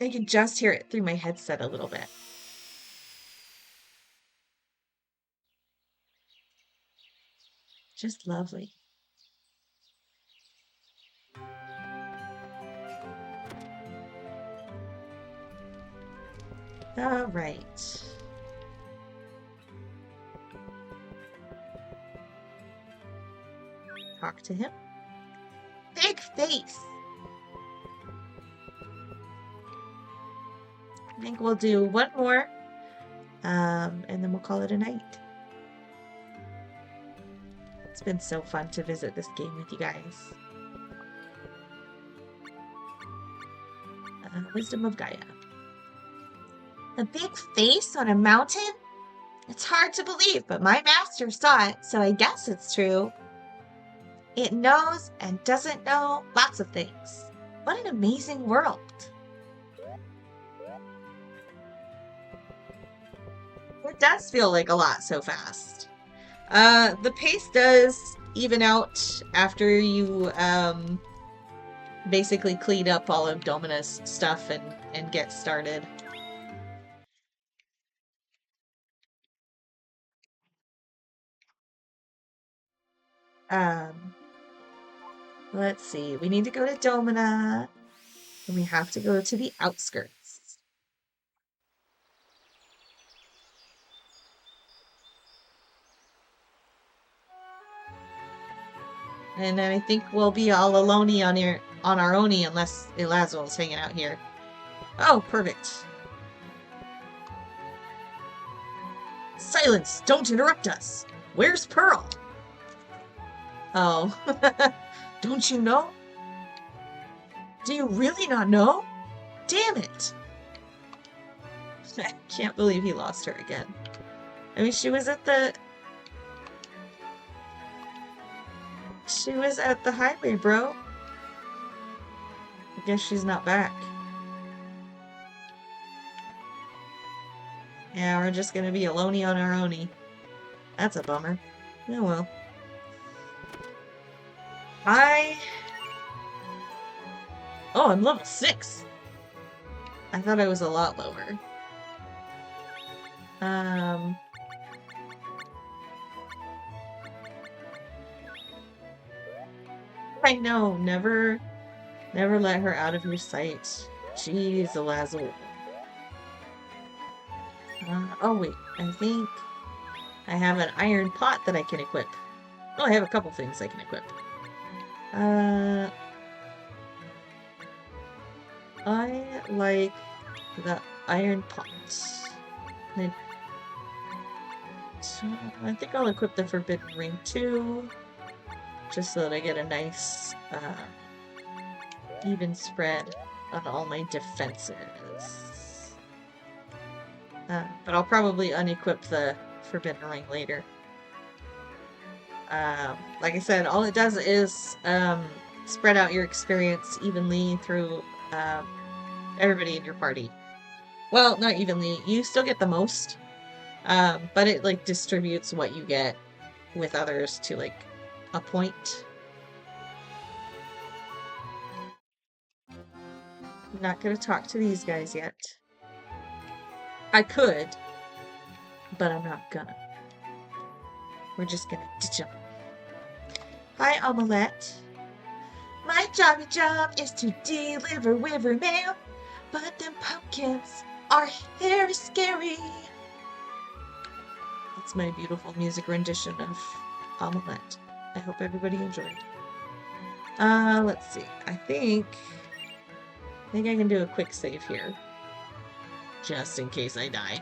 I can just hear it through my headset a little bit. Just lovely. All right. Talk to him. Big face. I think we'll do one more, and then we'll call it a night. It's been so fun to visit this game with you guys. Wisdom of Gaia. A big face on a mountain? It's hard to believe, but my master saw it, so I guess it's true. It knows and doesn't know lots of things. What an amazing world. It does feel like a lot so fast. The pace does even out after you basically clean up all of Domina's stuff and get started. Let's see. We need to go to Domina, and we have to go to the outskirts. And then I think we'll be all alone on our own unless Elazul's hanging out here. Oh, perfect. Silence! Don't interrupt us! Where's Pearl? Oh. Don't you know? Do you really not know? Damn it! I can't believe he lost her again. I mean, she was at the highway, bro. I guess she's not back. Yeah, we're just gonna be alone on our own. That's a bummer. Oh well. Oh, I'm level 6. I thought I was a lot lower. I know, never let her out of your sight. Jeez, Elazul. Oh wait, I think I have an iron pot that I can equip. Oh, I have a couple things I can equip. I like the iron pot. I think I'll equip the Forbidden Ring too, just so that I get a nice even spread on all my defenses. But I'll probably unequip the Forbidden Ring later. Like I said, all it does is spread out your experience evenly through everybody in your party. Well, not evenly. You still get the most, but it like distributes what you get with others to like a point. I'm not gonna talk to these guys yet. I could, but I'm not gonna. We're just gonna ditch him. Hi, Omelette. My jobby job is to deliver wiver mail, but them pumpkins are very scary. That's my beautiful music rendition of Omelette. I hope everybody enjoyed. Let's see. I think I can do a quick save here. Just in case I die.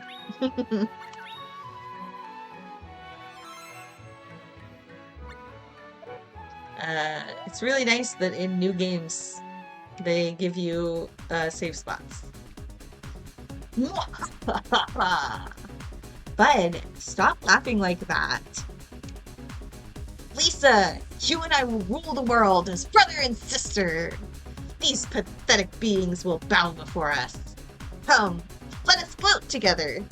It's really nice that in new games they give you save spots. Bud, stop laughing like that. Lisa, you and I will rule the world as brother and sister. These pathetic beings will bow before us. Come, let us float together.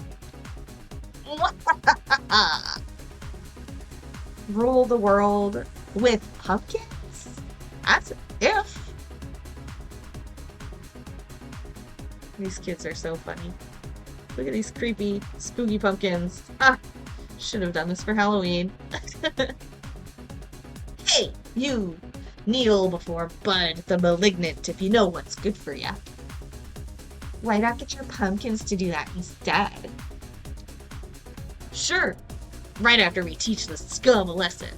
Rule the world with pumpkins? As if. These kids are so funny. Look at these creepy, spooky pumpkins. Ah! Should have done this for Halloween. Hey, you! Kneel before Bud the Malignant if you know what's good for ya. Why not get your pumpkins to do that instead? Sure! Right after we teach the scum a lesson.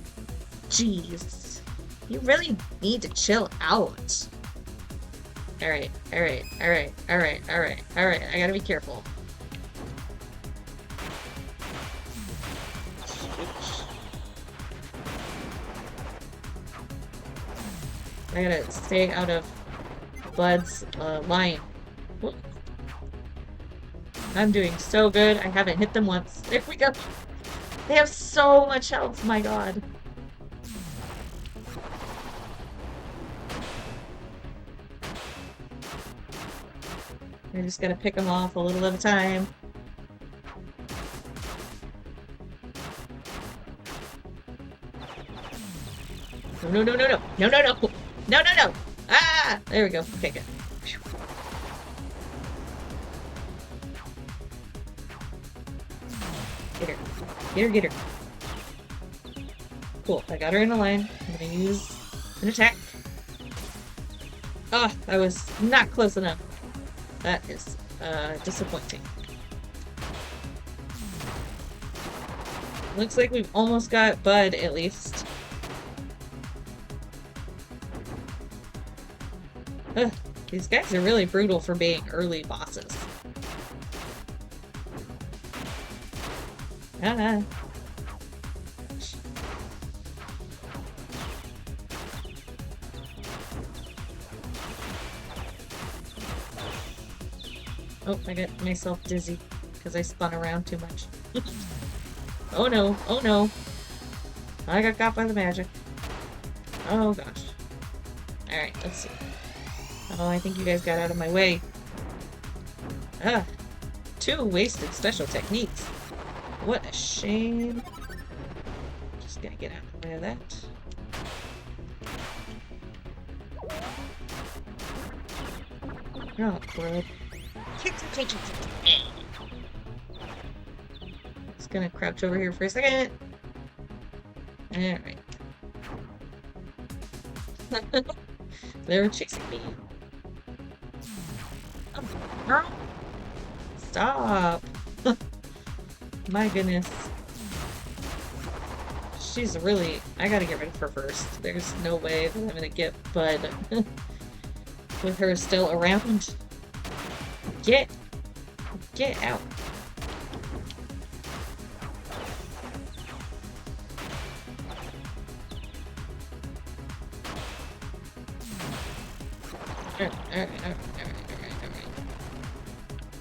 Jeez. You really need to chill out. Alright. I gotta be careful. I gotta stay out of Bud's line. Whoop. I'm doing so good. I haven't hit them once. There we go. They have so much health, my god. I just gotta pick them off a little at a time. No. Ah! There we go. Okay, good. Get her. Cool, I got her in a line. I'm gonna use an attack. Oh, that was not close enough. That is, disappointing. Looks like we've almost got Bud, at least. Ugh, these guys are really brutal for being early bosses. Ah. Oh, I got myself dizzy because I spun around too much. Oh no. I got got by the magic. Oh gosh. Alright, let's see. Oh, I think you guys got out of my way. Ah, 2 wasted special techniques. What a shame. Just gonna get out of the way of that. Oh, crud. Just gonna crouch over here for a second. Alright. They're chasing me. Oh, girl. Stop. My goodness. She's really... I gotta get rid of her first. There's no way that I'm gonna get Bud with her still around. Get out. Alright.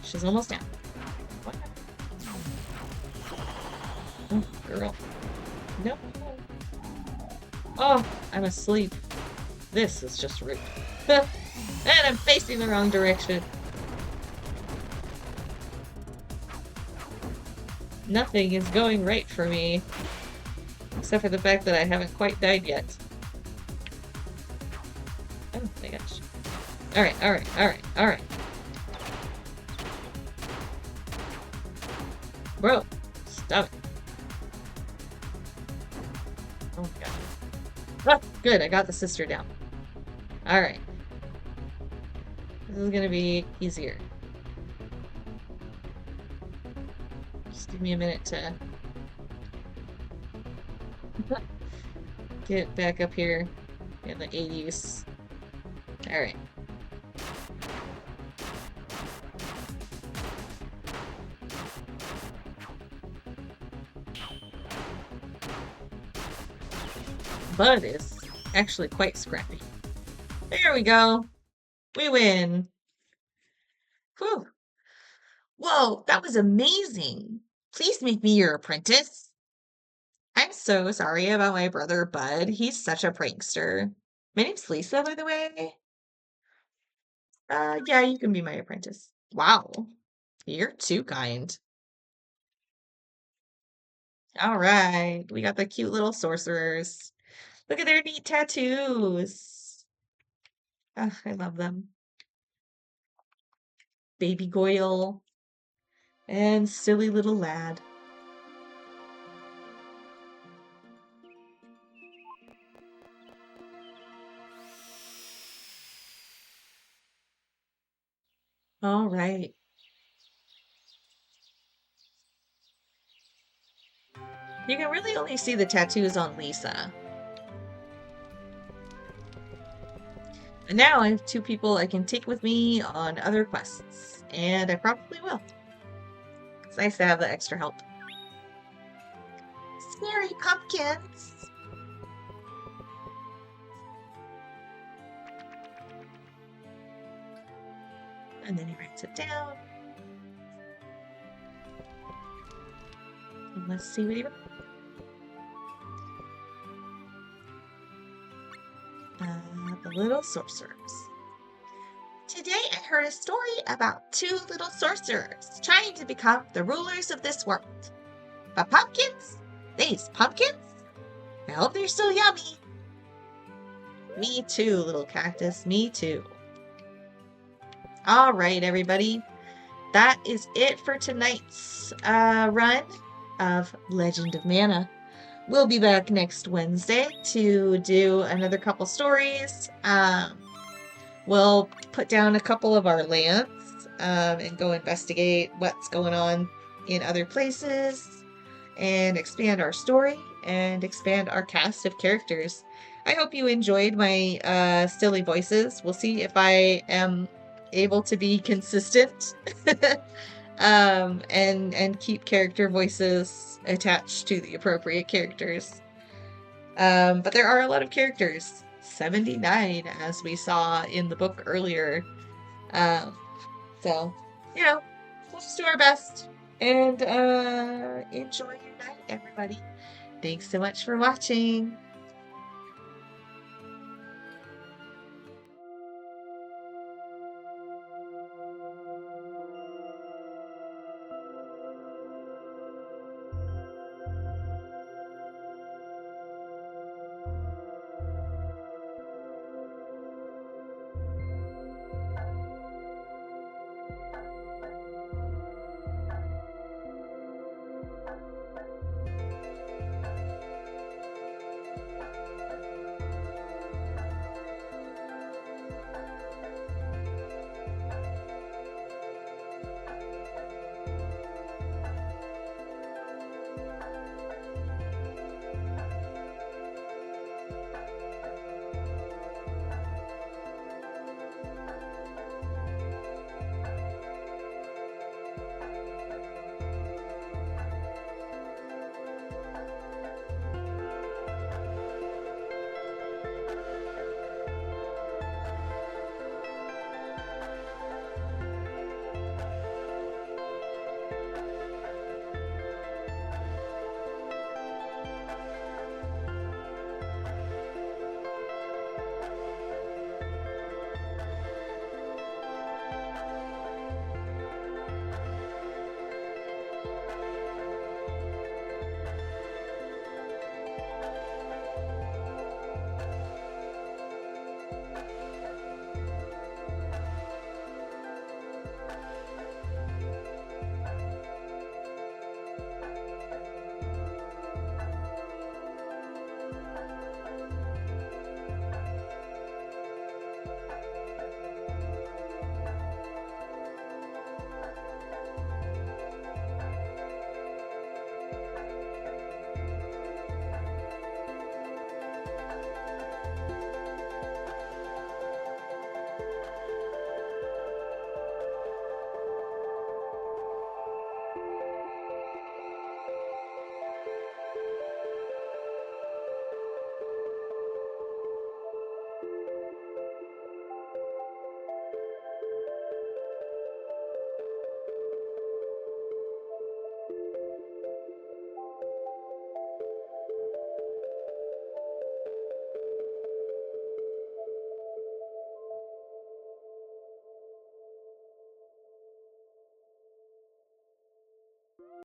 She's almost down. What? Oh, girl. No. Oh, I'm asleep. This is just rude. And I'm facing the wrong direction. Nothing is going right for me. Except for the fact that I haven't quite died yet. Oh my gosh. Alright. Bro, Stop it. Oh my god. Oh, good, I got the sister down. Alright. This is gonna be easier. Just give me a minute to get back up here in the 80s. Alright. Bud is actually quite scrappy. There we go. We win. Whew. Whoa, that was amazing. Please make me your apprentice. I'm so sorry about my brother Bud. He's such a prankster. My name's Lisa, by the way. Yeah, you can be my apprentice. Wow. You're too kind. All right, we got the cute little sorcerers. Look at their neat tattoos. Ah, I love them. Baby Goyle and silly little lad. All right. You can really only see the tattoos on Lisa. And now I have 2 people I can take with me on other quests. And I probably will. It's nice to have the extra help. Scary pumpkins. And then he writes it down. And let's see what he wrote. The little sorcerers. Today I heard a story about 2 little sorcerers trying to become the rulers of this world. But pumpkins? These pumpkins? I hope they're still yummy. Me too, little cactus. Me too. All right, everybody. That is it for tonight's run of Legend of Mana. We'll be back next Wednesday to do another couple stories. We'll put down a couple of our lands and go investigate what's going on in other places and expand our story and expand our cast of characters. I hope you enjoyed my silly voices. We'll see if I am able to be consistent and keep character voices attached to the appropriate characters. But there are a lot of characters. 79, as we saw in the book earlier. So, we'll just do our best. And enjoy your night, everybody. Thanks so much for watching.